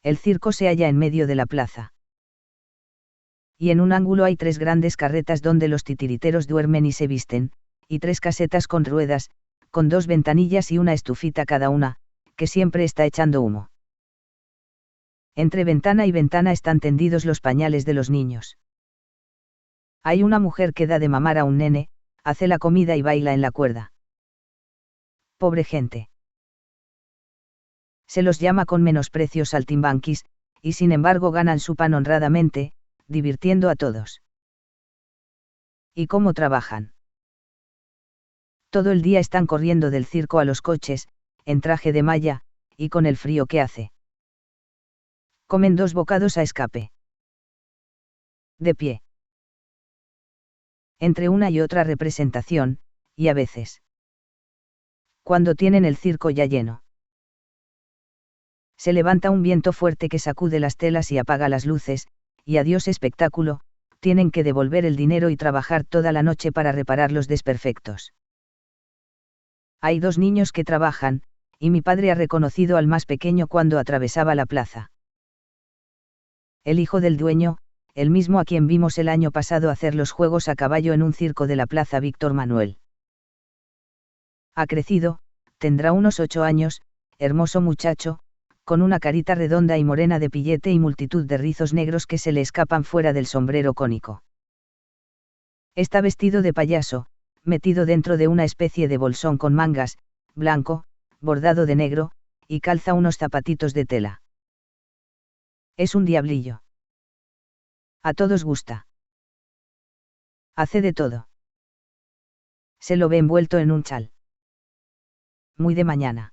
El circo se halla en medio de la plaza. Y en un ángulo hay 3 grandes carretas donde los titiriteros duermen y se visten, y 3 casetas con ruedas, con 2 ventanillas y una estufita cada una, que siempre está echando humo. Entre ventana y ventana están tendidos los pañales de los niños. Hay una mujer que da de mamar a un nene, hace la comida y baila en la cuerda. Pobre gente. Se los llama con menosprecio saltimbanquis, y sin embargo ganan su pan honradamente, divirtiendo a todos. ¿Y cómo trabajan? Todo el día están corriendo del circo a los coches, en traje de malla, y con el frío que hace. Comen 2 bocados a escape. De pie. Entre una y otra representación, y a veces. Cuando tienen el circo ya lleno. Se levanta un viento fuerte que sacude las telas y apaga las luces, y adiós espectáculo, tienen que devolver el dinero y trabajar toda la noche para reparar los desperfectos. Hay 2 niños que trabajan, y mi padre ha reconocido al más pequeño cuando atravesaba la plaza. El hijo del dueño, el mismo a quien vimos el año pasado hacer los juegos a caballo en un circo de la Plaza Víctor Manuel. Ha crecido, tendrá unos 8 años, hermoso muchacho, con una carita redonda y morena de pillete y multitud de rizos negros que se le escapan fuera del sombrero cónico. Está vestido de payaso, metido dentro de una especie de bolsón con mangas, blanco, bordado de negro, y calza unos zapatitos de tela. Es un diablillo. A todos gusta. Hace de todo. Se lo ve envuelto en un chal. Muy de mañana.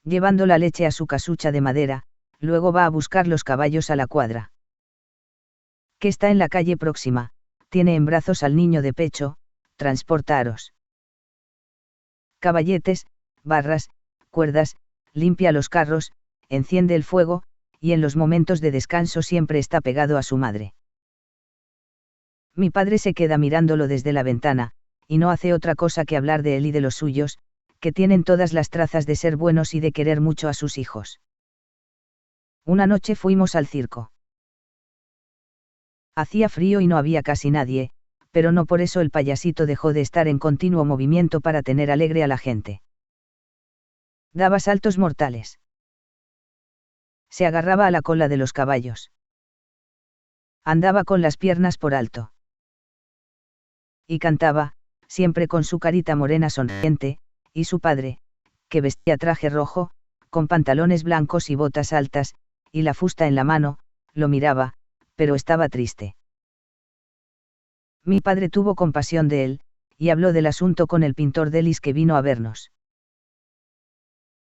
Llevando la leche a su casucha de madera, luego va a buscar los caballos a la cuadra. Que está en la calle próxima, tiene en brazos al niño de pecho, transporta aros. Caballetes, barras, cuerdas, limpia los carros, enciende el fuego, y en los momentos de descanso siempre está pegado a su madre. Mi padre se queda mirándolo desde la ventana, y no hace otra cosa que hablar de él y de los suyos, que tienen todas las trazas de ser buenos y de querer mucho a sus hijos. Una noche fuimos al circo. Hacía frío y no había casi nadie, pero no por eso el payasito dejó de estar en continuo movimiento para tener alegre a la gente. Daba saltos mortales. Se agarraba a la cola de los caballos. Andaba con las piernas por alto. Y cantaba, siempre con su carita morena sonriente, y su padre, que vestía traje rojo, con pantalones blancos y botas altas, y la fusta en la mano, lo miraba, pero estaba triste. Mi padre tuvo compasión de él, y habló del asunto con el pintor Delis que vino a vernos.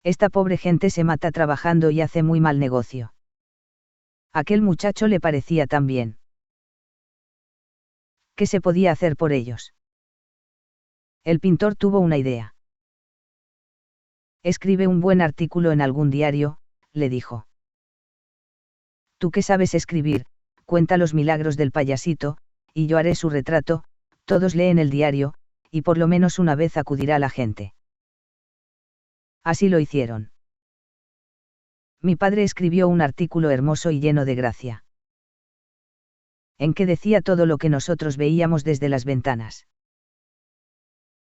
Esta pobre gente se mata trabajando y hace muy mal negocio. Aquel muchacho le parecía tan bien. ¿Qué se podía hacer por ellos? El pintor tuvo una idea. Escribe un buen artículo en algún diario, le dijo. Tú que sabes escribir, cuenta los milagros del payasito, y yo haré su retrato, todos leen el diario, y por lo menos una vez acudirá la gente. Así lo hicieron. Mi padre escribió un artículo hermoso y lleno de gracia. En que decía todo lo que nosotros veíamos desde las ventanas.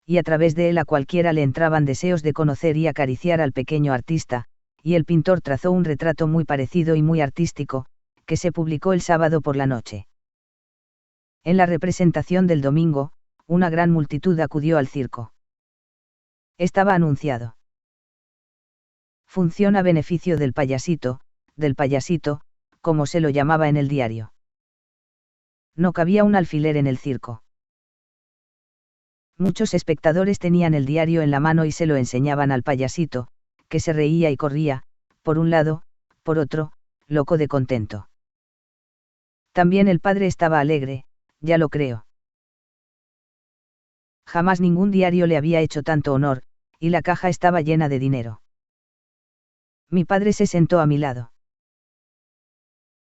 Y a través de él a cualquiera le entraban deseos de conocer y acariciar al pequeño artista, y el pintor trazó un retrato muy parecido y muy artístico, que se publicó el sábado por la noche. En la representación del domingo, una gran multitud acudió al circo. Estaba anunciado. Función a beneficio del payasito, como se lo llamaba en el diario. No cabía un alfiler en el circo. Muchos espectadores tenían el diario en la mano y se lo enseñaban al payasito, que se reía y corría, por un lado, por otro, loco de contento. También el padre estaba alegre, ya lo creo. Jamás ningún diario le había hecho tanto honor, y la caja estaba llena de dinero. Mi padre se sentó a mi lado.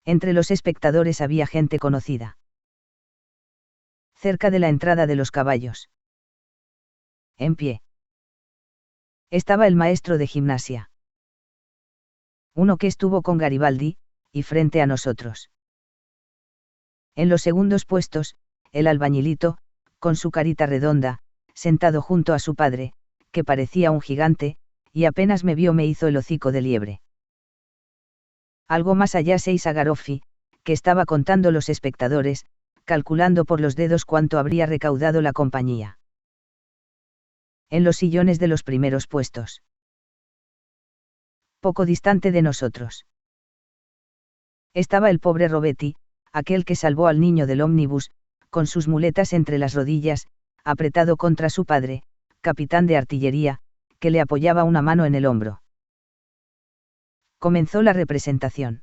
Entre los espectadores había gente conocida. Cerca de la entrada de los caballos. En pie. Estaba el maestro de gimnasia. Uno que estuvo con Garibaldi, y frente a nosotros. En los segundos puestos, el albañilito, con su carita redonda, sentado junto a su padre, que parecía un gigante, y apenas me vio me hizo el hocico de liebre. Algo más allá se hizo Garoffi, que estaba contando los espectadores, calculando por los dedos cuánto habría recaudado la compañía. En los sillones de los primeros puestos. Poco distante de nosotros. Estaba el pobre Robetti, aquel que salvó al niño del ómnibus, con sus muletas entre las rodillas, apretado contra su padre, capitán de artillería, que le apoyaba una mano en el hombro. Comenzó la representación.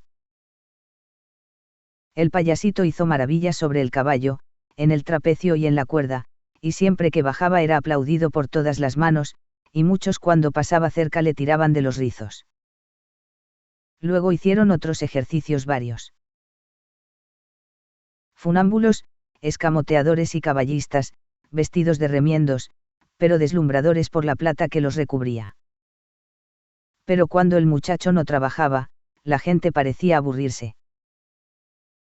El payasito hizo maravillas sobre el caballo, en el trapecio y en la cuerda, y siempre que bajaba era aplaudido por todas las manos, y muchos cuando pasaba cerca le tiraban de los rizos. Luego hicieron otros ejercicios varios. Funámbulos, escamoteadores y caballistas, vestidos de remiendos, pero deslumbradores por la plata que los recubría. Pero cuando el muchacho no trabajaba, la gente parecía aburrirse.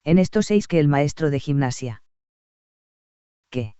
En estos 6 que el maestro de gimnasia. ¿Qué?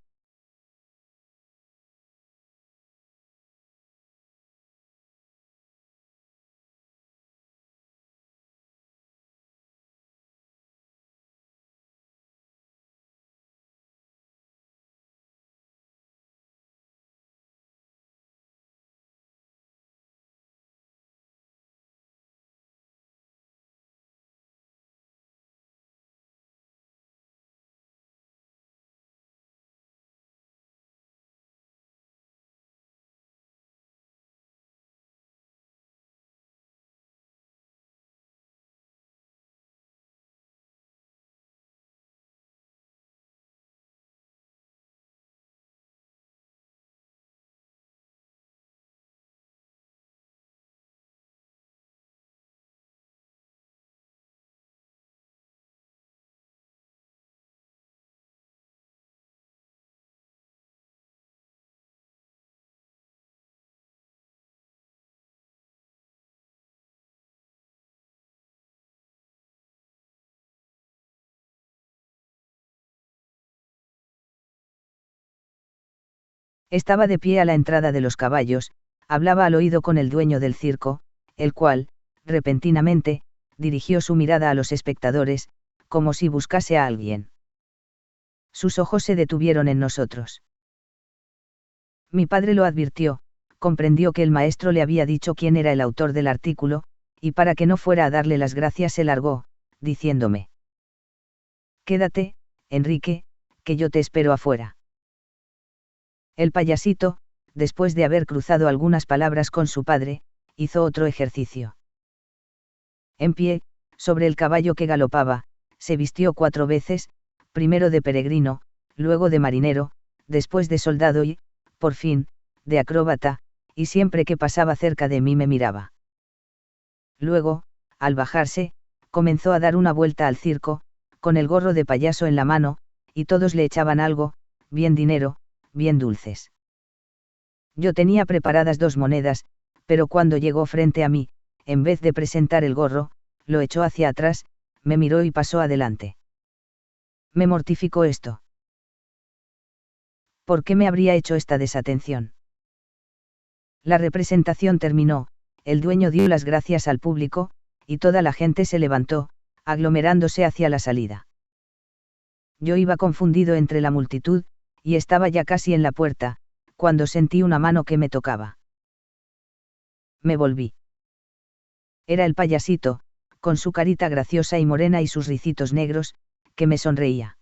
Estaba de pie a la entrada de los caballos, hablaba al oído con el dueño del circo, el cual, repentinamente, dirigió su mirada a los espectadores, como si buscase a alguien. Sus ojos se detuvieron en nosotros. Mi padre lo advirtió, comprendió que el maestro le había dicho quién era el autor del artículo, y para que no fuera a darle las gracias se largó, diciéndome: «Quédate, Enrique, que yo te espero afuera». El payasito, después de haber cruzado algunas palabras con su padre, hizo otro ejercicio. En pie, sobre el caballo que galopaba, se vistió 4 veces, primero de peregrino, luego de marinero, después de soldado y, por fin, de acróbata, y siempre que pasaba cerca de mí me miraba. Luego, al bajarse, comenzó a dar una vuelta al circo, con el gorro de payaso en la mano, y todos le echaban algo, bien dinero, bien dulces. Yo tenía preparadas 2 monedas, pero cuando llegó frente a mí, en vez de presentar el gorro, lo echó hacia atrás, me miró y pasó adelante. Me mortificó esto. ¿Por qué me habría hecho esta desatención? La representación terminó, el dueño dio las gracias al público, y toda la gente se levantó, aglomerándose hacia la salida. Yo iba confundido entre la multitud, y estaba ya casi en la puerta, cuando sentí una mano que me tocaba. Me volví. Era el payasito, con su carita graciosa y morena y sus ricitos negros, que me sonreía.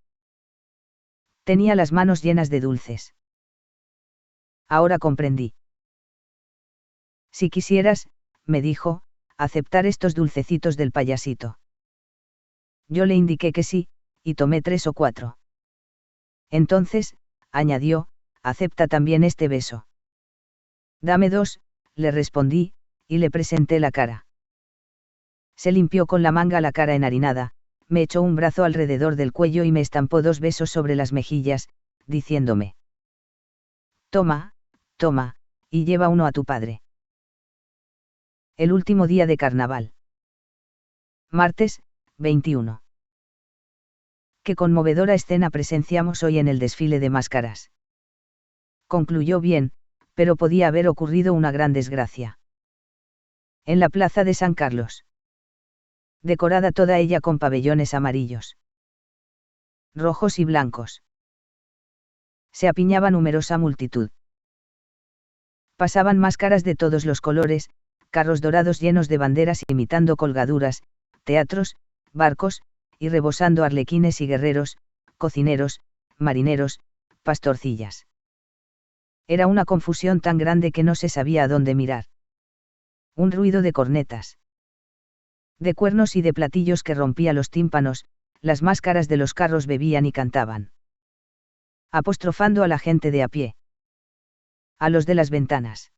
Tenía las manos llenas de dulces. Ahora comprendí. Si quisieras, me dijo, aceptar estos dulcecitos del payasito. Yo le indiqué que sí, y tomé 3 o 4. Entonces, añadió, acepta también este beso. Dame 2, le respondí, y le presenté la cara. Se limpió con la manga la cara enharinada, me echó un brazo alrededor del cuello y me estampó 2 besos sobre las mejillas, diciéndome: «Toma, toma, y lleva uno a tu padre». El último día de carnaval. Martes, 21. Qué conmovedora escena presenciamos hoy en el desfile de máscaras. Concluyó bien, pero podía haber ocurrido una gran desgracia. En la plaza de San Carlos. Decorada toda ella con pabellones amarillos, rojos y blancos. Se apiñaba numerosa multitud. Pasaban máscaras de todos los colores, carros dorados llenos de banderas imitando colgaduras, teatros, barcos, y rebosando arlequines y guerreros, cocineros, marineros, pastorcillas. Era una confusión tan grande que no se sabía a dónde mirar. Un ruido de cornetas, de cuernos y de platillos que rompía los tímpanos, las máscaras de los carros bebían y cantaban, apostrofando a la gente de a pie, a los de las ventanas,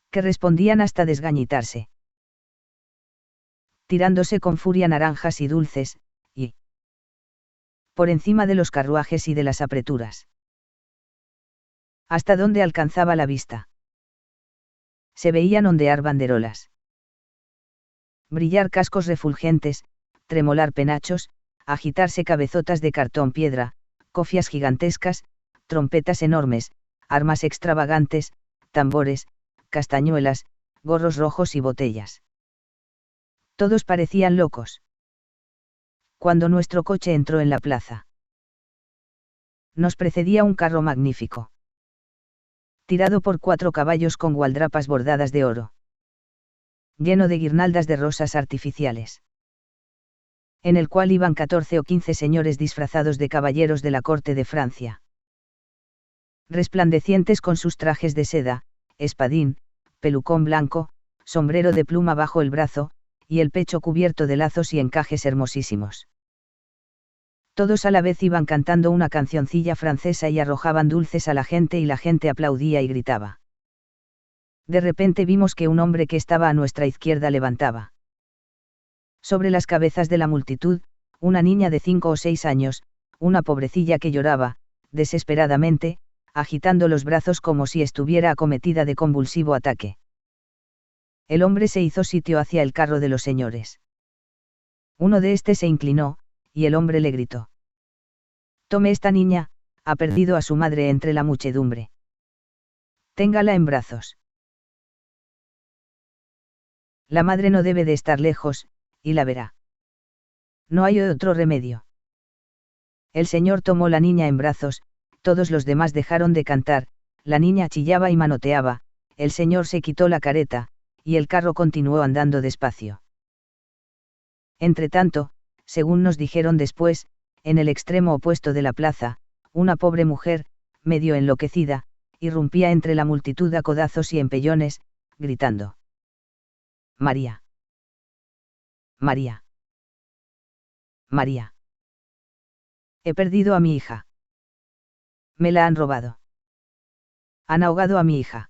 que respondían hasta desgañitarse, tirándose con furia naranjas y dulces, y por encima de los carruajes y de las apreturas, hasta donde alcanzaba la vista. Se veían ondear banderolas, brillar cascos refulgentes, tremolar penachos, agitarse cabezotas de cartón piedra, cofias gigantescas, trompetas enormes, armas extravagantes, tambores, castañuelas, gorros rojos y botellas. Todos parecían locos. Cuando nuestro coche entró en la plaza, nos precedía un carro magnífico, tirado por 4 caballos con gualdrapas bordadas de oro, lleno de guirnaldas de rosas artificiales, en el cual iban 14 o 15 señores disfrazados de caballeros de la corte de Francia, resplandecientes con sus trajes de seda, espadín, pelucón blanco, sombrero de pluma bajo el brazo, y el pecho cubierto de lazos y encajes hermosísimos. Todos a la vez iban cantando una cancioncilla francesa y arrojaban dulces a la gente y la gente aplaudía y gritaba. De repente vimos que un hombre que estaba a nuestra izquierda levantaba sobre las cabezas de la multitud, una niña de 5 o 6 años, una pobrecilla que lloraba, desesperadamente, agitando los brazos como si estuviera acometida de convulsivo ataque. El hombre se hizo sitio hacia el carro de los señores. Uno de estos se inclinó, y el hombre le gritó: «Tome esta niña, ha perdido a su madre entre la muchedumbre. Téngala en brazos. La madre no debe de estar lejos, y la verá. No hay otro remedio». El señor tomó la niña en brazos, todos los demás dejaron de cantar, la niña chillaba y manoteaba, el señor se quitó la careta, y el carro continuó andando despacio. Entretanto, según nos dijeron después, en el extremo opuesto de la plaza, una pobre mujer, medio enloquecida, irrumpía entre la multitud a codazos y empellones, gritando: «María. María. María. He perdido a mi hija. Me la han robado. Han ahogado a mi hija».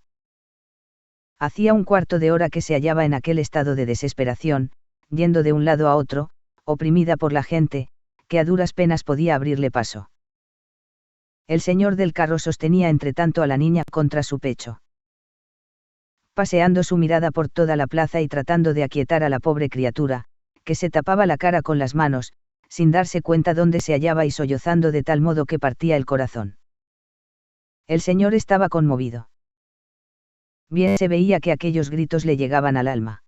Hacía un cuarto de hora que se hallaba en aquel estado de desesperación, yendo de un lado a otro, oprimida por la gente, que a duras penas podía abrirle paso. El señor del carro sostenía entretanto a la niña contra su pecho, paseando su mirada por toda la plaza y tratando de aquietar a la pobre criatura, que se tapaba la cara con las manos, sin darse cuenta dónde se hallaba y sollozando de tal modo que partía el corazón. El señor estaba conmovido. Bien se veía que aquellos gritos le llegaban al alma.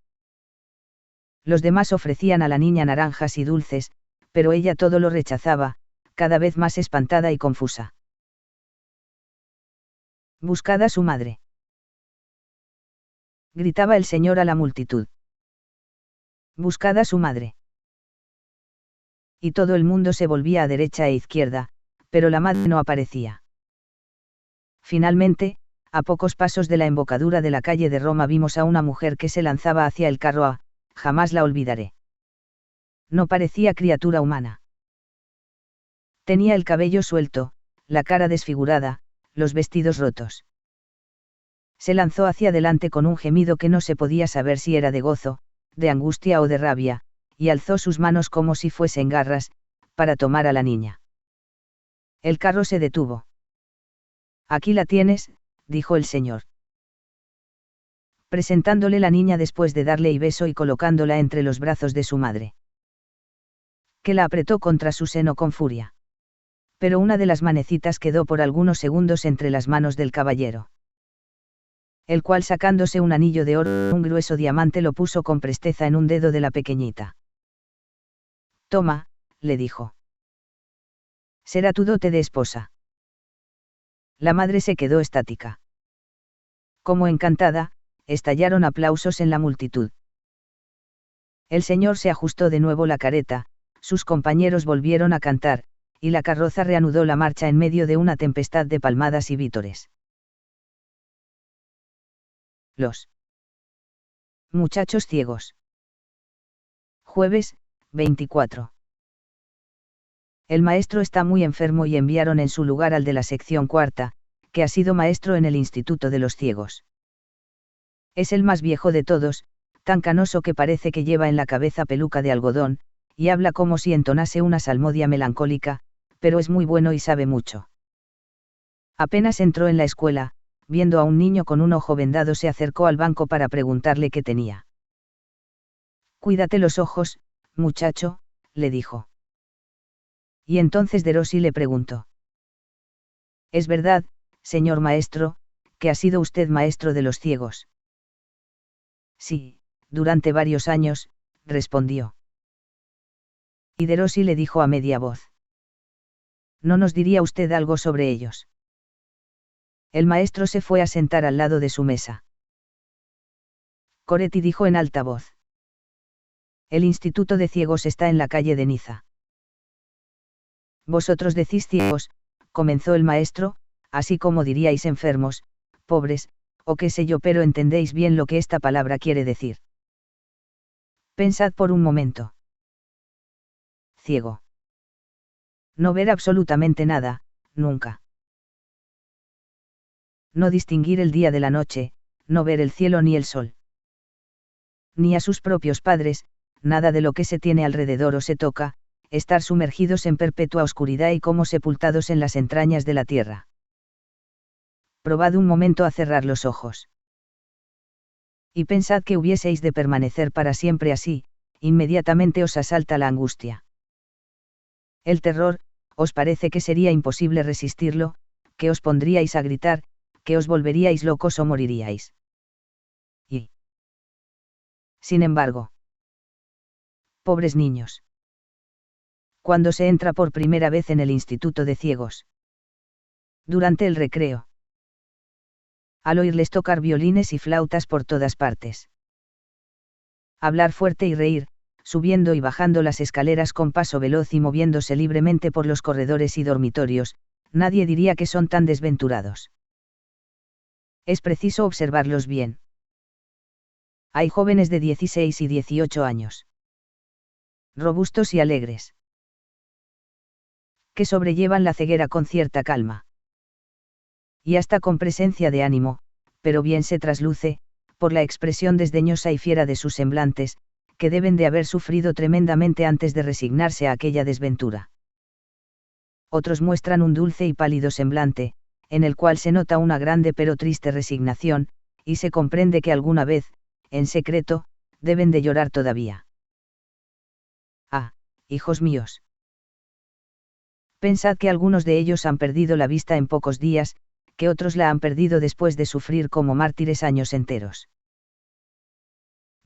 Los demás ofrecían a la niña naranjas y dulces, pero ella todo lo rechazaba, cada vez más espantada y confusa. «Buscad a su madre», gritaba el señor a la multitud. «Buscad a su madre». Y todo el mundo se volvía a derecha e izquierda, pero la madre no aparecía. Finalmente, a pocos pasos de la embocadura de la calle de Roma vimos a una mujer que se lanzaba hacia el carro. Jamás la olvidaré. No parecía criatura humana. Tenía el cabello suelto, la cara desfigurada, los vestidos rotos. Se lanzó hacia adelante con un gemido que no se podía saber si era de gozo, de angustia o de rabia, y alzó sus manos como si fuesen garras, para tomar a la niña. El carro se detuvo. «Aquí la tienes», dijo el señor, presentándole la niña después de darle y beso y colocándola entre los brazos de su madre. que la apretó contra su seno con furia. Pero una de las manecitas quedó por algunos segundos entre las manos del caballero, el cual, sacándose un anillo de oro, un grueso diamante, lo puso con presteza en un dedo de la pequeñita. Toma, le dijo. Será tu dote de esposa. La madre se quedó estática. Como encantada, estallaron aplausos en la multitud. El señor se ajustó de nuevo la careta, sus compañeros volvieron a cantar, y la carroza reanudó la marcha en medio de una tempestad de palmadas y vítores. Los muchachos ciegos. Jueves, 24. El maestro está muy enfermo y enviaron en su lugar al de la sección cuarta, que ha sido maestro en el Instituto de los Ciegos. Es el más viejo de todos, tan canoso que parece que lleva en la cabeza peluca de algodón, y habla como si entonase una salmodia melancólica, pero es muy bueno y sabe mucho. Apenas entró en la escuela, viendo a un niño con un ojo vendado, se acercó al banco para preguntarle qué tenía. Cuídate los ojos, muchacho, le dijo. Y entonces Derossi le preguntó. ¿Es verdad, señor maestro, que ha sido usted maestro de los ciegos? Sí, durante varios años, respondió. Y Derossi le dijo a media voz. ¿No nos diría usted algo sobre ellos? El maestro se fue a sentar al lado de su mesa. Coretti dijo en alta voz. El Instituto de Ciegos está en la calle de Niza. Vosotros decís ciegos, comenzó el maestro, así como diríais enfermos, pobres, o qué sé yo, pero entendéis bien lo que esta palabra quiere decir. Pensad por un momento. Ciego. No ver absolutamente nada, nunca. No distinguir el día de la noche, no ver el cielo ni el sol. Ni a sus propios padres, nada de lo que se tiene alrededor o se toca, estar sumergidos en perpetua oscuridad y como sepultados en las entrañas de la tierra. Probad un momento a cerrar los ojos. Y pensad que hubieseis de permanecer para siempre así, inmediatamente os asalta la angustia. El terror, os parece que sería imposible resistirlo, que os pondríais a gritar, que os volveríais locos o moriríais. Y, sin embargo, pobres niños. Cuando se entra por primera vez en el Instituto de Ciegos. Durante el recreo. Al oírles tocar violines y flautas por todas partes. Hablar fuerte y reír, subiendo y bajando las escaleras con paso veloz y moviéndose libremente por los corredores y dormitorios, nadie diría que son tan desventurados. Es preciso observarlos bien. Hay jóvenes de 16 y 18 años. Robustos y alegres. Que sobrellevan la ceguera con cierta calma. Y hasta con presencia de ánimo, pero bien se trasluce, por la expresión desdeñosa y fiera de sus semblantes, que deben de haber sufrido tremendamente antes de resignarse a aquella desventura. Otros muestran un dulce y pálido semblante, en el cual se nota una grande pero triste resignación, y se comprende que alguna vez, en secreto, deben de llorar todavía. Ah, hijos míos. Pensad que algunos de ellos han perdido la vista en pocos días, que otros la han perdido después de sufrir como mártires años enteros.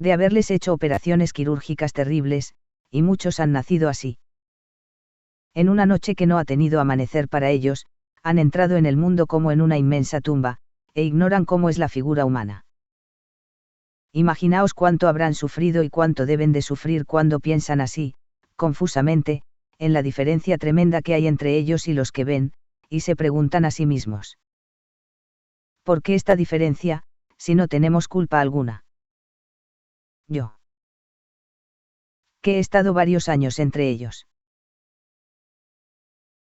De haberles hecho operaciones quirúrgicas terribles, y muchos han nacido así. En una noche que no ha tenido amanecer para ellos, han entrado en el mundo como en una inmensa tumba, e ignoran cómo es la figura humana. Imaginaos cuánto habrán sufrido y cuánto deben de sufrir cuando piensan así, confusamente, en la diferencia tremenda que hay entre ellos y los que ven, y se preguntan a sí mismos. ¿Por qué esta diferencia, si no tenemos culpa alguna? Yo. Que he estado varios años entre ellos.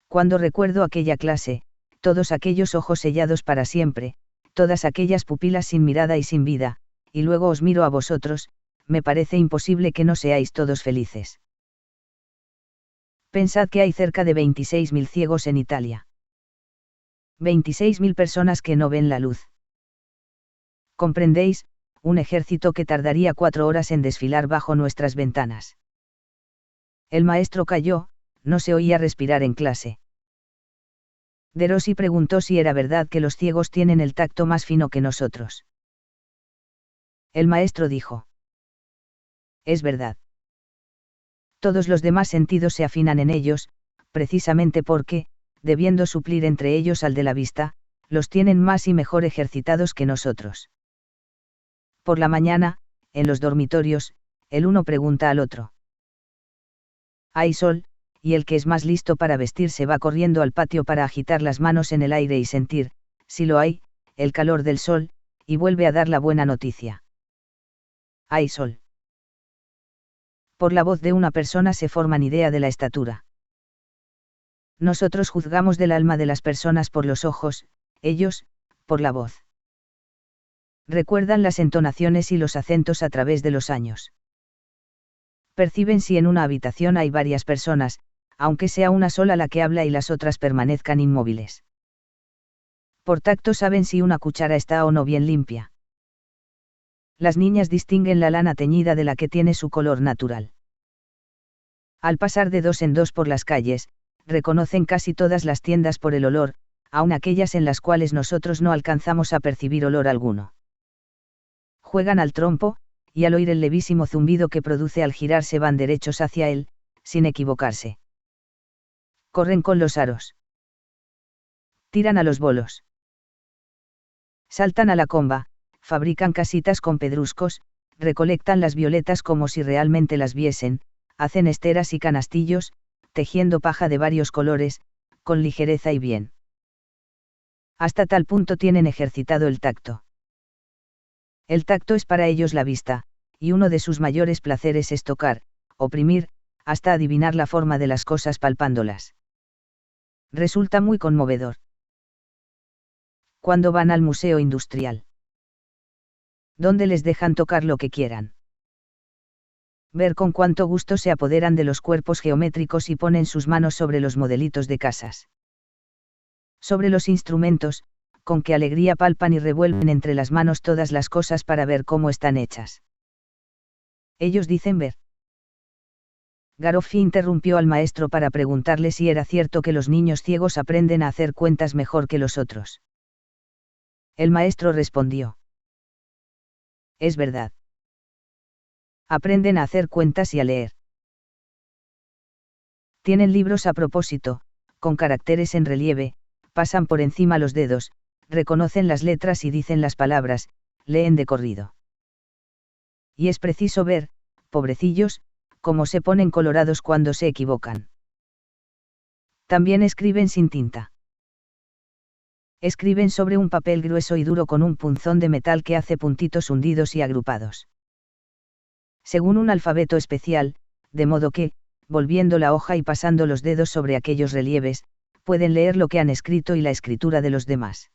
Cuando recuerdo aquella clase, todos aquellos ojos sellados para siempre, todas aquellas pupilas sin mirada y sin vida, y luego os miro a vosotros, me parece imposible que no seáis todos felices. Pensad que hay cerca de 26.000 ciegos en Italia. 26.000 personas que no ven la luz. ¿Comprendéis? Un ejército que tardaría 4 horas en desfilar bajo nuestras ventanas. El maestro calló, no se oía respirar en clase. De Rossi preguntó si era verdad que los ciegos tienen el tacto más fino que nosotros. El maestro dijo: es verdad. Todos los demás sentidos se afinan en ellos, precisamente porque, debiendo suplir entre ellos al de la vista, los tienen más y mejor ejercitados que nosotros. Por la mañana, en los dormitorios, el uno pregunta al otro: hay sol, y el que es más listo para vestirse va corriendo al patio para agitar las manos en el aire y sentir, si lo hay, el calor del sol, y vuelve a dar la buena noticia. Hay sol. Por la voz de una persona se forman idea de la estatura. Nosotros juzgamos del alma de las personas por los ojos, ellos, por la voz. Recuerdan las entonaciones y los acentos a través de los años. Perciben si en una habitación hay varias personas, aunque sea una sola la que habla y las otras permanezcan inmóviles. Por tacto saben si una cuchara está o no bien limpia. Las niñas distinguen la lana teñida de la que tiene su color natural. Al pasar de dos en dos por las calles, reconocen casi todas las tiendas por el olor, aun aquellas en las cuales nosotros no alcanzamos a percibir olor alguno. Juegan al trompo, y al oír el levísimo zumbido que produce al girarse van derechos hacia él, sin equivocarse. Corren con los aros. Tiran a los bolos. Saltan a la comba, fabrican casitas con pedruscos, recolectan las violetas como si realmente las viesen, hacen esteras y canastillos, tejiendo paja de varios colores, con ligereza y bien. Hasta tal punto tienen ejercitado el tacto. El tacto es para ellos la vista, y uno de sus mayores placeres es tocar, oprimir, hasta adivinar la forma de las cosas palpándolas. Resulta muy conmovedor. Cuando van al Museo Industrial, donde les dejan tocar lo que quieran. Ver con cuánto gusto se apoderan de los cuerpos geométricos y ponen sus manos sobre los modelitos de casas. Sobre los instrumentos, con qué alegría palpan y revuelven entre las manos todas las cosas para ver cómo están hechas. Ellos dicen ver. Garoffi interrumpió al maestro para preguntarle si era cierto que los niños ciegos aprenden a hacer cuentas mejor que los otros. El maestro respondió: es verdad. Aprenden a hacer cuentas y a leer. Tienen libros a propósito, con caracteres en relieve, pasan por encima los dedos, reconocen las letras y dicen las palabras, leen de corrido. Y es preciso ver, pobrecillos, cómo se ponen colorados cuando se equivocan. También escriben sin tinta. Escriben sobre un papel grueso y duro con un punzón de metal que hace puntitos hundidos y agrupados. Según un alfabeto especial, de modo que, volviendo la hoja y pasando los dedos sobre aquellos relieves, pueden leer lo que han escrito y la escritura de los demás.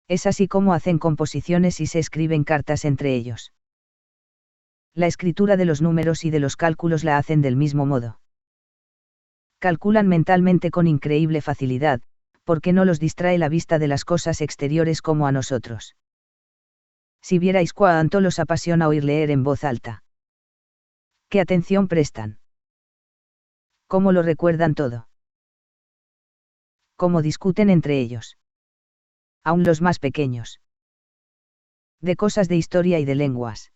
Es así como hacen composiciones y se escriben cartas entre ellos. La escritura de los números y de los cálculos la hacen del mismo modo. Calculan mentalmente con increíble facilidad, porque no los distrae la vista de las cosas exteriores como a nosotros. Si vierais cuánto los apasiona oír leer en voz alta. ¿Qué atención prestan? ¿Cómo lo recuerdan todo? ¿Cómo discuten entre ellos? Aun los más pequeños. De cosas de historia y de lenguas.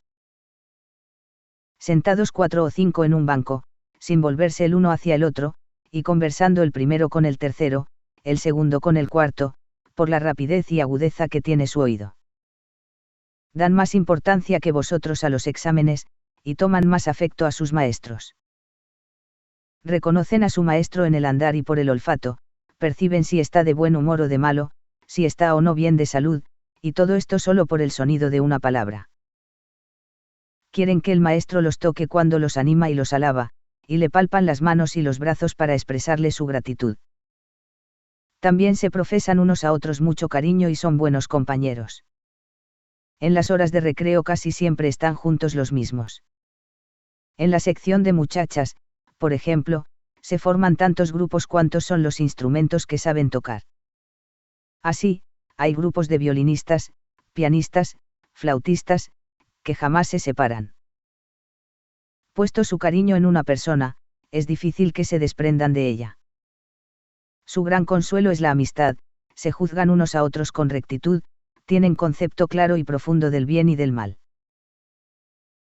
Sentados 4 o 5 en un banco, sin volverse el uno hacia el otro, y conversando el primero con el tercero, el segundo con el cuarto, por la rapidez y agudeza que tiene su oído. Dan más importancia que vosotros a los exámenes, y toman más afecto a sus maestros. Reconocen a su maestro en el andar y por el olfato, perciben si está de buen humor o de malo, si está o no bien de salud, y todo esto solo por el sonido de una palabra. Quieren que el maestro los toque cuando los anima y los alaba, y le palpan las manos y los brazos para expresarle su gratitud. También se profesan unos a otros mucho cariño y son buenos compañeros. En las horas de recreo casi siempre están juntos los mismos. En la sección de muchachas, por ejemplo, se forman tantos grupos cuantos son los instrumentos que saben tocar. Así, hay grupos de violinistas, pianistas, flautistas, que jamás se separan. Puesto su cariño en una persona, es difícil que se desprendan de ella. Su gran consuelo es la amistad, se juzgan unos a otros con rectitud, tienen concepto claro y profundo del bien y del mal.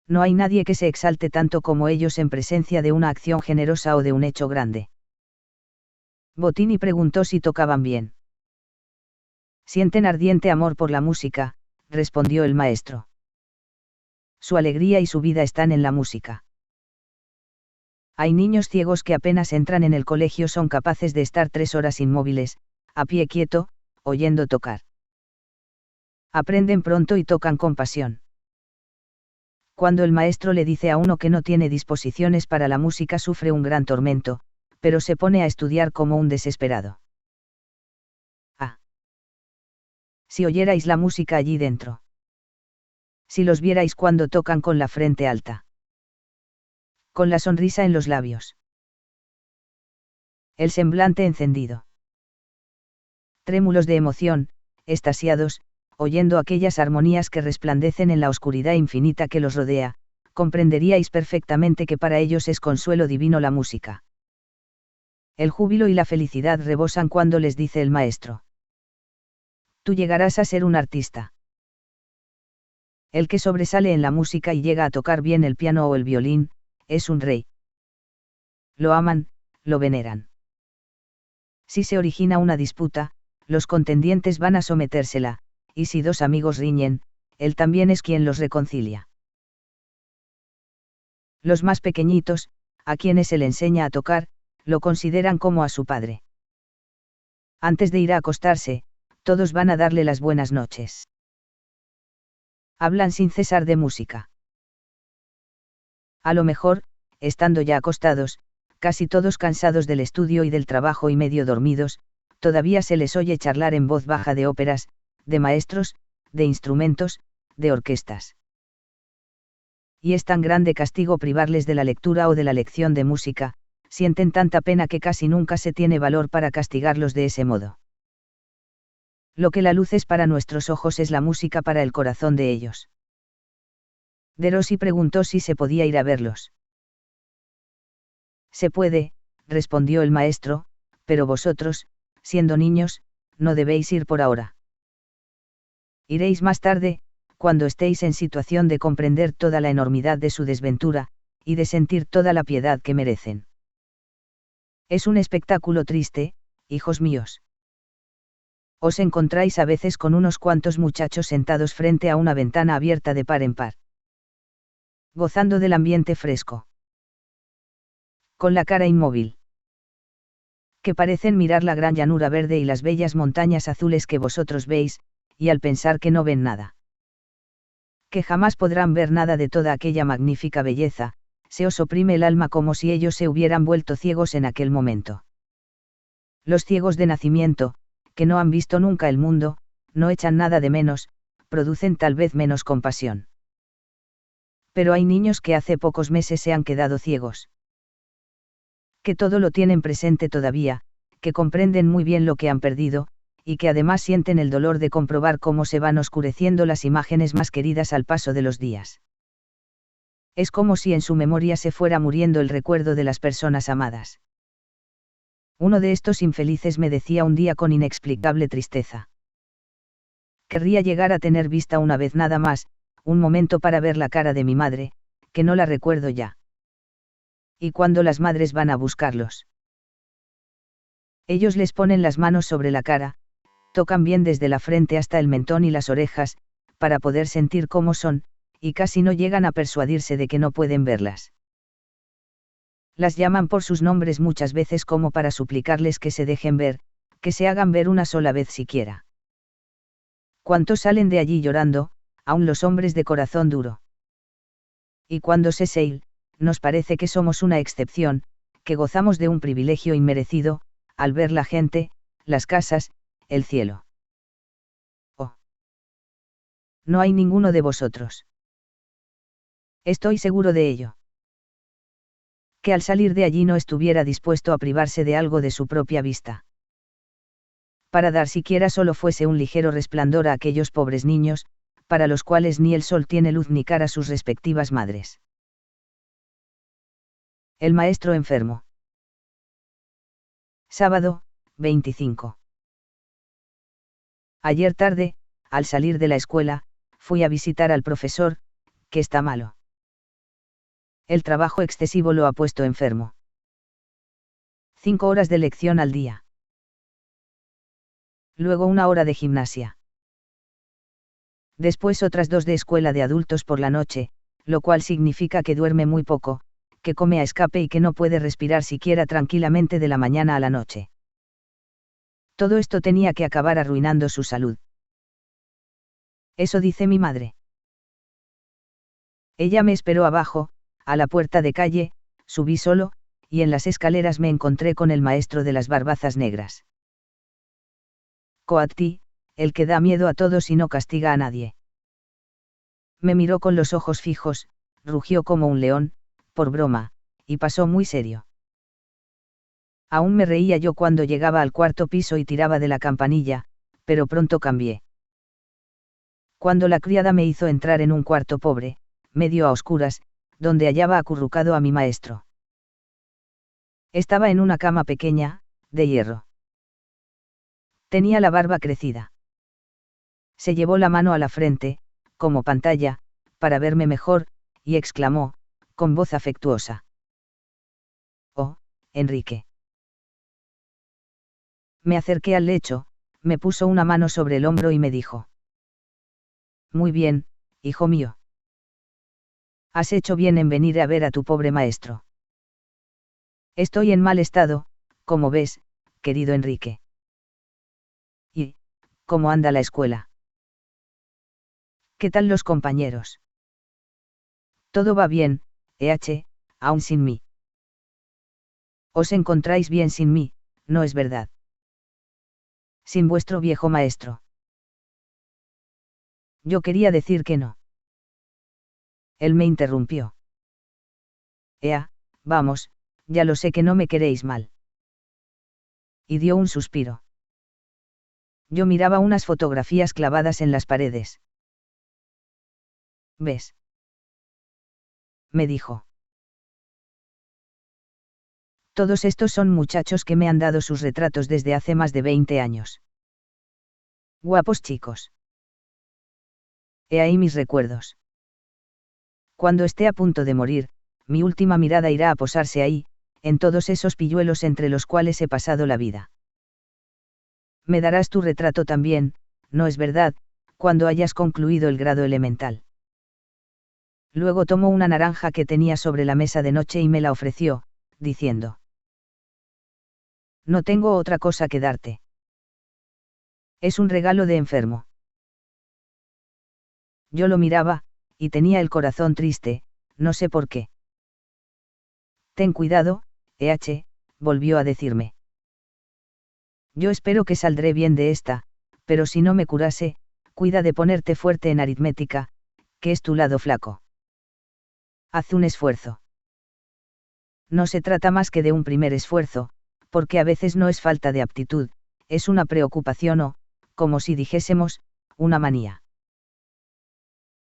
No hay nadie que se exalte tanto como ellos en presencia de una acción generosa o de un hecho grande. Bottini preguntó si tocaban bien. Sienten ardiente amor por la música, respondió el maestro. Su alegría y su vida están en la música. Hay niños ciegos que apenas entran en el colegio son capaces de estar 3 horas inmóviles, a pie quieto, oyendo tocar. Aprenden pronto y tocan con pasión. Cuando el maestro le dice a uno que no tiene disposiciones para la música sufre un gran tormento, pero se pone a estudiar como un desesperado. Ah. Si oyerais la música allí dentro. Si los vierais cuando tocan con la frente alta. Con la sonrisa en los labios. El semblante encendido. Trémulos de emoción, extasiados, oyendo aquellas armonías que resplandecen en la oscuridad infinita que los rodea, comprenderíais perfectamente que para ellos es consuelo divino la música. El júbilo y la felicidad rebosan cuando les dice el maestro. Tú llegarás a ser un artista. El que sobresale en la música y llega a tocar bien el piano o el violín, es un rey. Lo aman, lo veneran. Si se origina una disputa, los contendientes van a sometérsela, y si 2 amigos riñen, él también es quien los reconcilia. Los más pequeñitos, a quienes él enseña a tocar, lo consideran como a su padre. Antes de ir a acostarse, todos van a darle las buenas noches. Hablan sin cesar de música. A lo mejor, estando ya acostados, casi todos cansados del estudio y del trabajo y medio dormidos, todavía se les oye charlar en voz baja de óperas, de maestros, de instrumentos, de orquestas. Y es tan grande castigo privarles de la lectura o de la lección de música, sienten tanta pena que casi nunca se tiene valor para castigarlos de ese modo. Lo que la luz es para nuestros ojos es la música para el corazón de ellos. De Rossi preguntó si se podía ir a verlos. Se puede, respondió el maestro, pero vosotros, siendo niños, no debéis ir por ahora. Iréis más tarde, cuando estéis en situación de comprender toda la enormidad de su desventura, y de sentir toda la piedad que merecen. Es un espectáculo triste, hijos míos. Os encontráis a veces con unos cuantos muchachos sentados frente a una ventana abierta de par en par. Gozando del ambiente fresco. Con la cara inmóvil. Que parecen mirar la gran llanura verde y las bellas montañas azules que vosotros veis, y al pensar que no ven nada. Que jamás podrán ver nada de toda aquella magnífica belleza, se os oprime el alma como si ellos se hubieran vuelto ciegos en aquel momento. Los ciegos de nacimiento, que no han visto nunca el mundo, no echan nada de menos, producen tal vez menos compasión. Pero hay niños que hace pocos meses se han quedado ciegos. Que todo lo tienen presente todavía, que comprenden muy bien lo que han perdido, y que además sienten el dolor de comprobar cómo se van oscureciendo las imágenes más queridas al paso de los días. Es como si en su memoria se fuera muriendo el recuerdo de las personas amadas. Uno de estos infelices me decía un día con inexplicable tristeza. Querría llegar a tener vista una vez nada más, un momento para ver la cara de mi madre, que no la recuerdo ya. ¿Y cuando las madres van a buscarlos? Ellos les ponen las manos sobre la cara, tocan bien desde la frente hasta el mentón y las orejas, para poder sentir cómo son, y casi no llegan a persuadirse de que no pueden verlas. Las llaman por sus nombres muchas veces como para suplicarles que se dejen ver, que se hagan ver una sola vez siquiera. ¿Cuántos salen de allí llorando, aun los hombres de corazón duro? Y cuando se Seil, nos parece que somos una excepción, que gozamos de un privilegio inmerecido, al ver la gente, las casas, el cielo. Oh. No hay ninguno de vosotros. Estoy seguro de ello. Que al salir de allí no estuviera dispuesto a privarse de algo de su propia vista. Para dar siquiera solo fuese un ligero resplandor a aquellos pobres niños, para los cuales ni el sol tiene luz ni cara sus respectivas madres. El maestro enfermo. Sábado, 25. Ayer tarde, al salir de la escuela, fui a visitar al profesor, que está malo. El trabajo excesivo lo ha puesto enfermo. 5 horas de lección al día. Luego 1 hora de gimnasia. Después otras 2 de escuela de adultos por la noche, lo cual significa que duerme muy poco, que come a escape y que no puede respirar siquiera tranquilamente de la mañana a la noche. Todo esto tenía que acabar arruinando su salud. Eso dice mi madre. Ella me esperó abajo, a la puerta de calle, subí solo, y en las escaleras me encontré con el maestro de las barbazas negras. Coatti, el que da miedo a todos y no castiga a nadie. Me miró con los ojos fijos, rugió como un león, por broma, y pasó muy serio. Aún me reía yo cuando llegaba al 4.º piso y tiraba de la campanilla, pero pronto cambié. Cuando la criada me hizo entrar en un cuarto pobre, medio a oscuras, donde hallaba acurrucado a mi maestro. Estaba en una cama pequeña, de hierro. Tenía la barba crecida. Se llevó la mano a la frente, como pantalla, para verme mejor, y exclamó, con voz afectuosa: «Oh, Enrique». Me acerqué al lecho, me puso una mano sobre el hombro y me dijo: «Muy bien, hijo mío. Has hecho bien en venir a ver a tu pobre maestro. Estoy en mal estado, como ves, querido Enrique». «¿Y cómo anda la escuela? ¿Qué tal los compañeros?» «Todo va bien, aún sin mí». «Os encontráis bien sin mí, ¿no es verdad? Sin vuestro viejo maestro». Yo quería decir que no. Él me interrumpió. Vamos, ya lo sé que no me queréis mal». Y dio un suspiro. Yo miraba unas fotografías clavadas en las paredes. «¿Ves?», me dijo. «Todos estos son muchachos que me han dado sus retratos desde hace más de 20 años. Guapos chicos. He ahí mis recuerdos. Cuando esté a punto de morir, mi última mirada irá a posarse ahí, en todos esos pilluelos entre los cuales he pasado la vida. Me darás tu retrato también, ¿no es verdad?, cuando hayas concluido el grado elemental». Luego tomó una naranja que tenía sobre la mesa de noche y me la ofreció, diciendo: «No tengo otra cosa que darte. Es un regalo de enfermo». Yo lo miraba, y tenía el corazón triste, no sé por qué. «Ten cuidado, volvió a decirme. «Yo espero que saldré bien de esta, pero si no me curase, cuida de ponerte fuerte en aritmética, que es tu lado flaco. Haz un esfuerzo». No se trata más que de un primer esfuerzo, porque a veces no es falta de aptitud, es una preocupación o, como si dijésemos, una manía.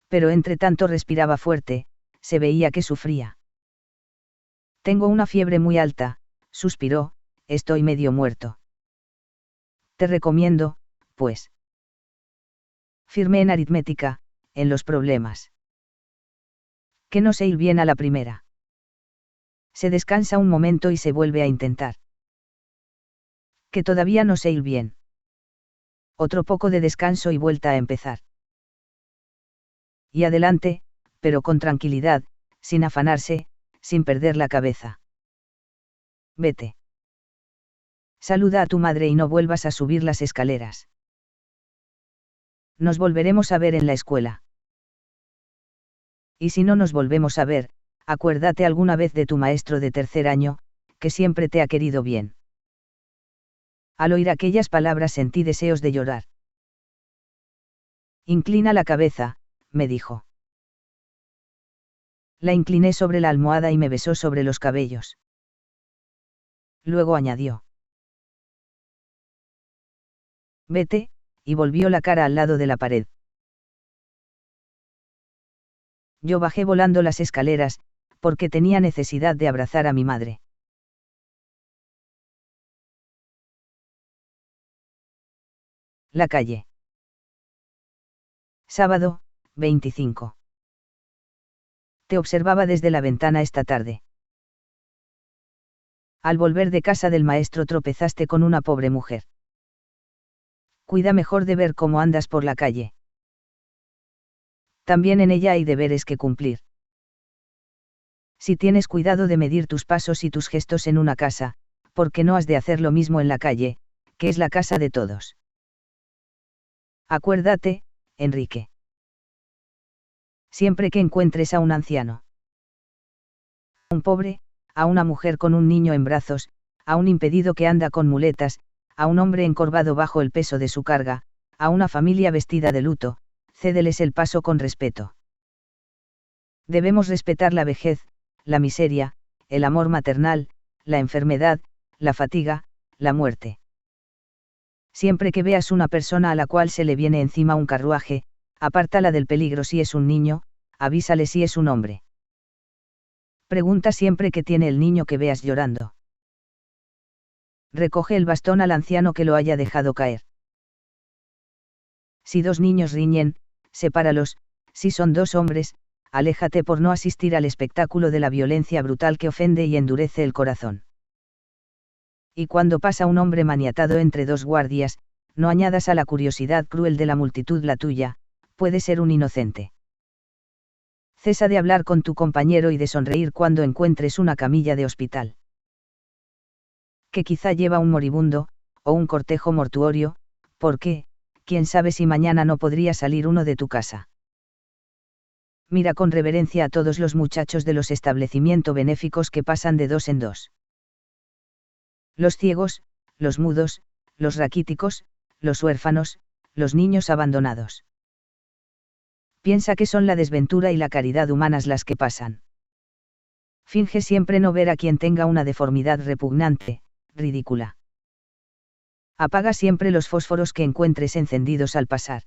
Pero entre tanto respiraba fuerte, se veía que sufría. «Tengo una fiebre muy alta», suspiró, «estoy medio muerto. Te recomiendo, pues». Firme en aritmética, en los problemas. Que no se ir bien a la primera. Se descansa un momento y se vuelve a intentar. Que todavía no sé ir bien. Otro poco de descanso y vuelta a empezar. Y adelante, pero con tranquilidad, sin afanarse, sin perder la cabeza. Vete. Saluda a tu madre y no vuelvas a subir las escaleras. Nos volveremos a ver en la escuela. Y si no nos volvemos a ver, acuérdate alguna vez de tu maestro de 3.er año, que siempre te ha querido bien». Al oír aquellas palabras sentí deseos de llorar. «Inclina la cabeza», me dijo. La incliné sobre la almohada y me besó sobre los cabellos. Luego añadió: «Vete», y volvió la cara al lado de la pared. Yo bajé volando las escaleras, porque tenía necesidad de abrazar a mi madre. La calle. Sábado, 25. Te observaba desde la ventana esta tarde. Al volver de casa del maestro tropezaste con una pobre mujer. Cuida mejor de ver cómo andas por la calle. También en ella hay deberes que cumplir. Si tienes cuidado de medir tus pasos y tus gestos en una casa, ¿por qué no has de hacer lo mismo en la calle, que es la casa de todos? Acuérdate, Enrique. Siempre que encuentres a un anciano, a un pobre, a una mujer con un niño en brazos, a un impedido que anda con muletas, a un hombre encorvado bajo el peso de su carga, a una familia vestida de luto, cédeles el paso con respeto. Debemos respetar la vejez, la miseria, el amor maternal, la enfermedad, la fatiga, la muerte. Siempre que veas una persona a la cual se le viene encima un carruaje, apártala del peligro si es un niño, avísale si es un hombre. Pregunta siempre qué tiene el niño que veas llorando. Recoge el bastón al anciano que lo haya dejado caer. Si dos niños riñen, sepáralos, si son dos hombres, aléjate por no asistir al espectáculo de la violencia brutal que ofende y endurece el corazón. Y cuando pasa un hombre maniatado entre dos guardias, no añadas a la curiosidad cruel de la multitud la tuya, puede ser un inocente. Cesa de hablar con tu compañero y de sonreír cuando encuentres una camilla de hospital, que quizá lleva un moribundo, o un cortejo mortuorio, porque, quién sabe si mañana no podría salir uno de tu casa. Mira con reverencia a todos los muchachos de los establecimientos benéficos que pasan de dos en dos. Los ciegos, los mudos, los raquíticos, los huérfanos, los niños abandonados. Piensa que son la desventura y la caridad humanas las que pasan. Finge siempre no ver a quien tenga una deformidad repugnante, ridícula. Apaga siempre los fósforos que encuentres encendidos al pasar.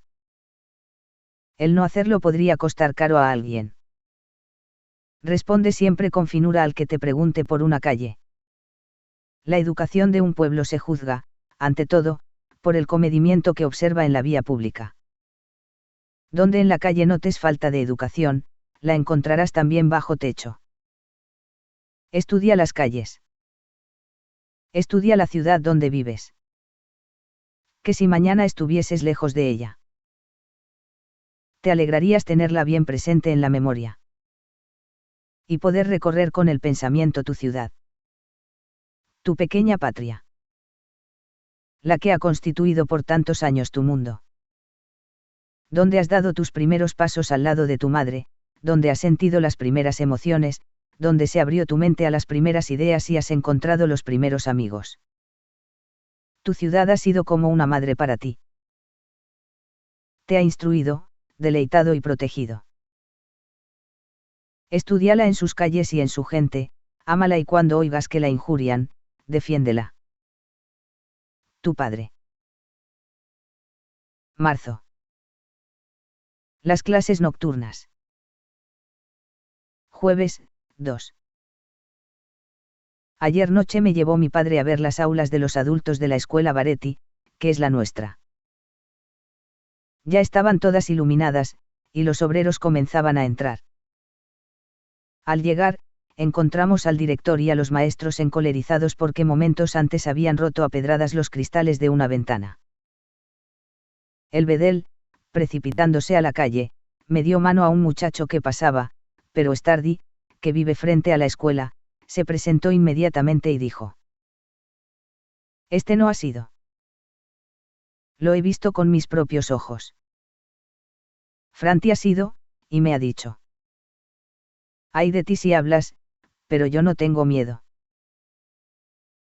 El no hacerlo podría costar caro a alguien. Responde siempre con finura al que te pregunte por una calle. La educación de un pueblo se juzga, ante todo, por el comedimiento que observa en la vía pública. Donde en la calle notes falta de educación, la encontrarás también bajo techo. Estudia las calles. Estudia la ciudad donde vives. Que si mañana estuvieses lejos de ella, te alegrarías tenerla bien presente en la memoria. Y poder recorrer con el pensamiento tu ciudad. Tu pequeña patria. La que ha constituido por tantos años tu mundo. Donde has dado tus primeros pasos al lado de tu madre, donde has sentido las primeras emociones, donde se abrió tu mente a las primeras ideas y has encontrado los primeros amigos. Tu ciudad ha sido como una madre para ti. Te ha instruido, deleitado y protegido. Estúdiala en sus calles y en su gente, ámala y cuando oigas que la injurian, defiéndela. Tu padre. Marzo. Las clases nocturnas. Jueves, 2. Ayer noche me llevó mi padre a ver las aulas de los adultos de la escuela Baretti, que es la nuestra. Ya estaban todas iluminadas, y los obreros comenzaban a entrar. Al llegar, encontramos al director y a los maestros encolerizados porque momentos antes habían roto a pedradas los cristales de una ventana. El bedel, precipitándose a la calle, me dio mano a un muchacho que pasaba, pero Stardi, que vive frente a la escuela, se presentó inmediatamente y dijo: Este no ha sido. Lo he visto con mis propios ojos. Franti ha sido, y me ha dicho. Ay de ti si hablas, pero yo no tengo miedo.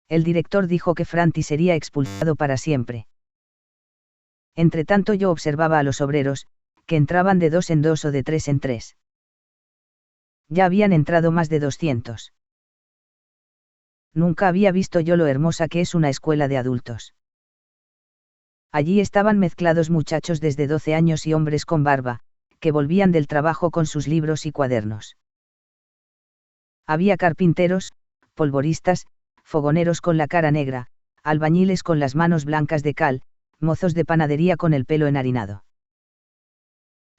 El director dijo que Franti sería expulsado para siempre. Entretanto yo observaba a los obreros, que entraban de 2 en 2 o de 3 en 3. Ya habían entrado más de 200. Nunca había visto yo lo hermosa que es una escuela de adultos. Allí estaban mezclados muchachos desde 12 años y hombres con barba, que volvían del trabajo con sus libros y cuadernos. Había carpinteros, polvoristas, fogoneros con la cara negra, albañiles con las manos blancas de cal, mozos de panadería con el pelo enharinado.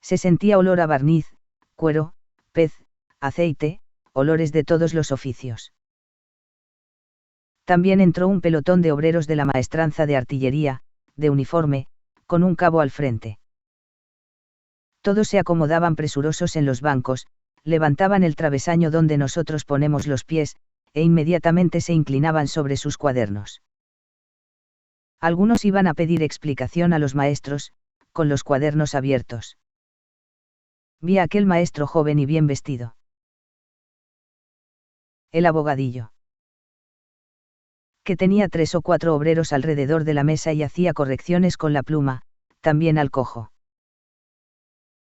Se sentía olor a barniz, cuero, pez, aceite, olores de todos los oficios. También entró un pelotón de obreros de la maestranza de artillería, de uniforme, con un cabo al frente. Todos se acomodaban presurosos en los bancos, levantaban el travesaño donde nosotros ponemos los pies, e inmediatamente se inclinaban sobre sus cuadernos. Algunos iban a pedir explicación a los maestros, con los cuadernos abiertos. Vi a aquel maestro joven y bien vestido. El abogadillo. Que tenía 3 o 4 obreros alrededor de la mesa y hacía correcciones con la pluma, también al cojo.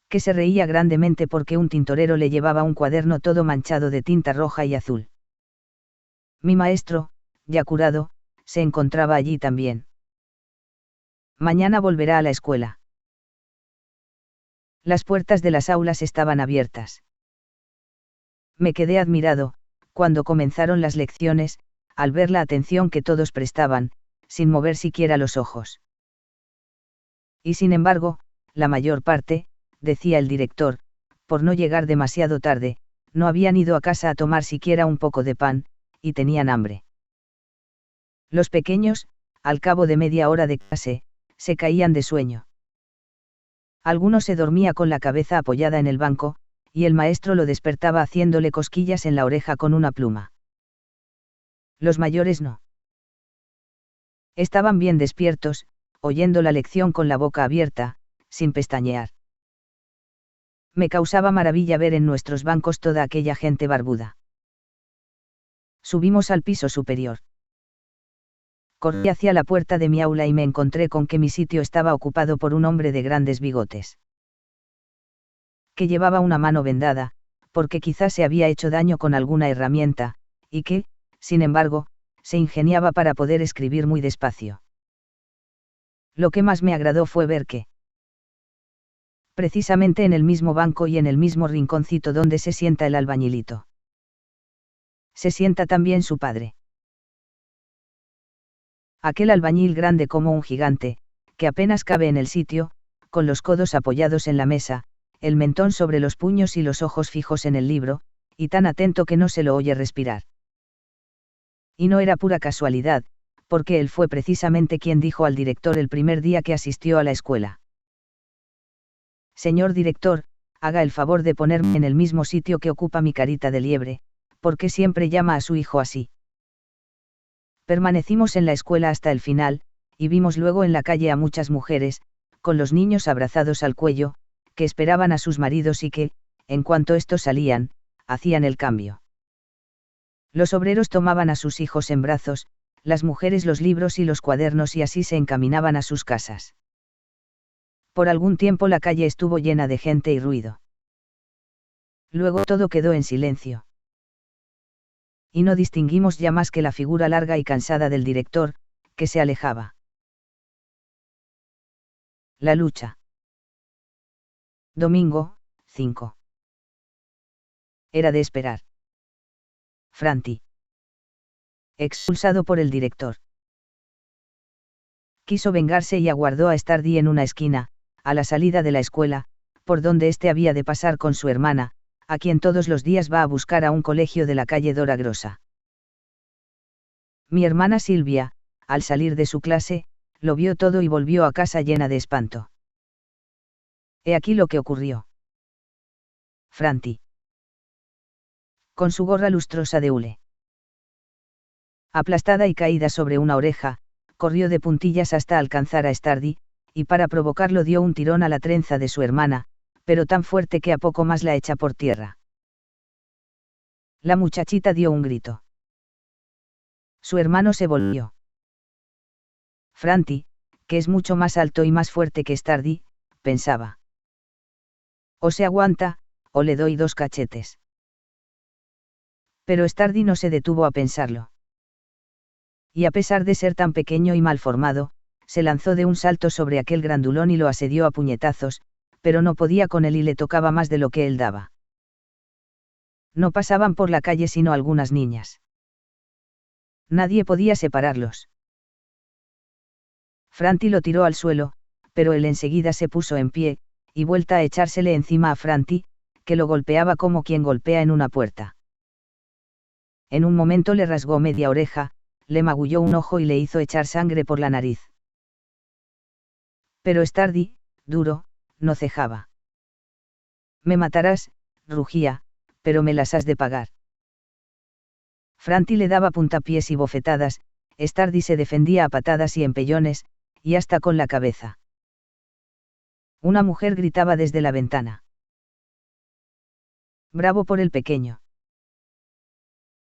Que se reía grandemente porque un tintorero le llevaba un cuaderno todo manchado de tinta roja y azul. Mi maestro, ya curado, se encontraba allí también. Mañana volverá a la escuela. Las puertas de las aulas estaban abiertas. Me quedé admirado, cuando comenzaron las lecciones, al ver la atención que todos prestaban, sin mover siquiera los ojos. Y sin embargo, la mayor parte, decía el director, por no llegar demasiado tarde, no habían ido a casa a tomar siquiera un poco de pan, y tenían hambre. Los pequeños, al cabo de media hora de clase, se caían de sueño. Alguno se dormía con la cabeza apoyada en el banco, y el maestro lo despertaba haciéndole cosquillas en la oreja con una pluma. Los mayores no. Estaban bien despiertos, oyendo la lección con la boca abierta, sin pestañear. Me causaba maravilla ver en nuestros bancos toda aquella gente barbuda. Subimos al piso superior. Corrí hacia la puerta de mi aula y me encontré con que mi sitio estaba ocupado por un hombre de grandes bigotes. Que llevaba una mano vendada, porque quizás se había hecho daño con alguna herramienta, y que, sin embargo, se ingeniaba para poder escribir muy despacio. Lo que más me agradó fue ver que, precisamente en el mismo banco y en el mismo rinconcito donde se sienta el albañilito, se sienta también su padre. Aquel albañil grande como un gigante, que apenas cabe en el sitio, con los codos apoyados en la mesa, el mentón sobre los puños y los ojos fijos en el libro, y tan atento que no se lo oye respirar. Y no era pura casualidad, porque él fue precisamente quien dijo al director el primer día que asistió a la escuela: Señor director, haga el favor de ponerme en el mismo sitio que ocupa mi carita de liebre, porque siempre llama a su hijo así. Permanecimos en la escuela hasta el final, y vimos luego en la calle a muchas mujeres, con los niños abrazados al cuello, que esperaban a sus maridos y que, en cuanto estos salían, hacían el cambio. Los obreros tomaban a sus hijos en brazos, las mujeres los libros y los cuadernos y así se encaminaban a sus casas. Por algún tiempo la calle estuvo llena de gente y ruido. Luego todo quedó en silencio. Y no distinguimos ya más que la figura larga y cansada del director, que se alejaba. La lucha. Domingo, 5. Era de esperar. Franti. Expulsado por el director. Quiso vengarse y aguardó a Stardi en una esquina, a la salida de la escuela, por donde éste había de pasar con su hermana, a quien todos los días va a buscar a un colegio de la calle Dora Grosa. Mi hermana Silvia, al salir de su clase, lo vio todo y volvió a casa llena de espanto. He aquí lo que ocurrió. Franti. Con su gorra lustrosa de hule, aplastada y caída sobre una oreja, corrió de puntillas hasta alcanzar a Stardi, y para provocarlo dio un tirón a la trenza de su hermana, pero tan fuerte que a poco más la echa por tierra. La muchachita dio un grito. Su hermano se volvió. Franti, que es mucho más alto y más fuerte que Stardi, pensaba. O se aguanta, o le doy 2 cachetes. Pero Stardi no se detuvo a pensarlo. Y a pesar de ser tan pequeño y mal formado, se lanzó de un salto sobre aquel grandulón y lo asedió a puñetazos, pero no podía con él y le tocaba más de lo que él daba. No pasaban por la calle sino algunas niñas. Nadie podía separarlos. Franti lo tiró al suelo, pero él enseguida se puso en pie, y vuelta a echársele encima a Franti, que lo golpeaba como quien golpea en una puerta. En un momento le rasgó media oreja, le magulló un ojo y le hizo echar sangre por la nariz. Pero Stardi, duro, no cejaba. Me matarás, rugía, pero me las has de pagar. Franti le daba puntapiés y bofetadas, Stardi se defendía a patadas y empellones, y hasta con la cabeza. Una mujer gritaba desde la ventana. Bravo por el pequeño.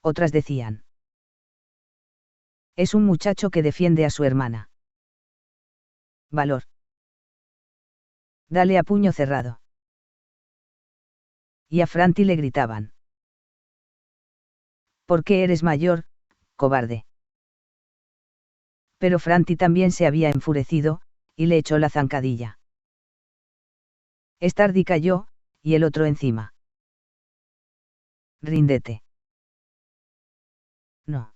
Otras decían. Es un muchacho que defiende a su hermana. Valor. Dale a puño cerrado. Y a Franti le gritaban. ¿Por qué eres mayor, cobarde? Pero Franti también se había enfurecido, y le echó la zancadilla. Stardi cayó, y el otro encima. Ríndete. No.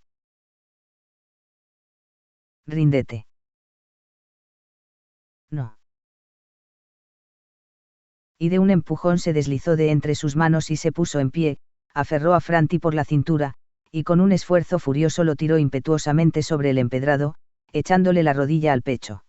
Ríndete. No. Y de un empujón se deslizó de entre sus manos y se puso en pie, aferró a Franti por la cintura, y con un esfuerzo furioso lo tiró impetuosamente sobre el empedrado, echándole la rodilla al pecho.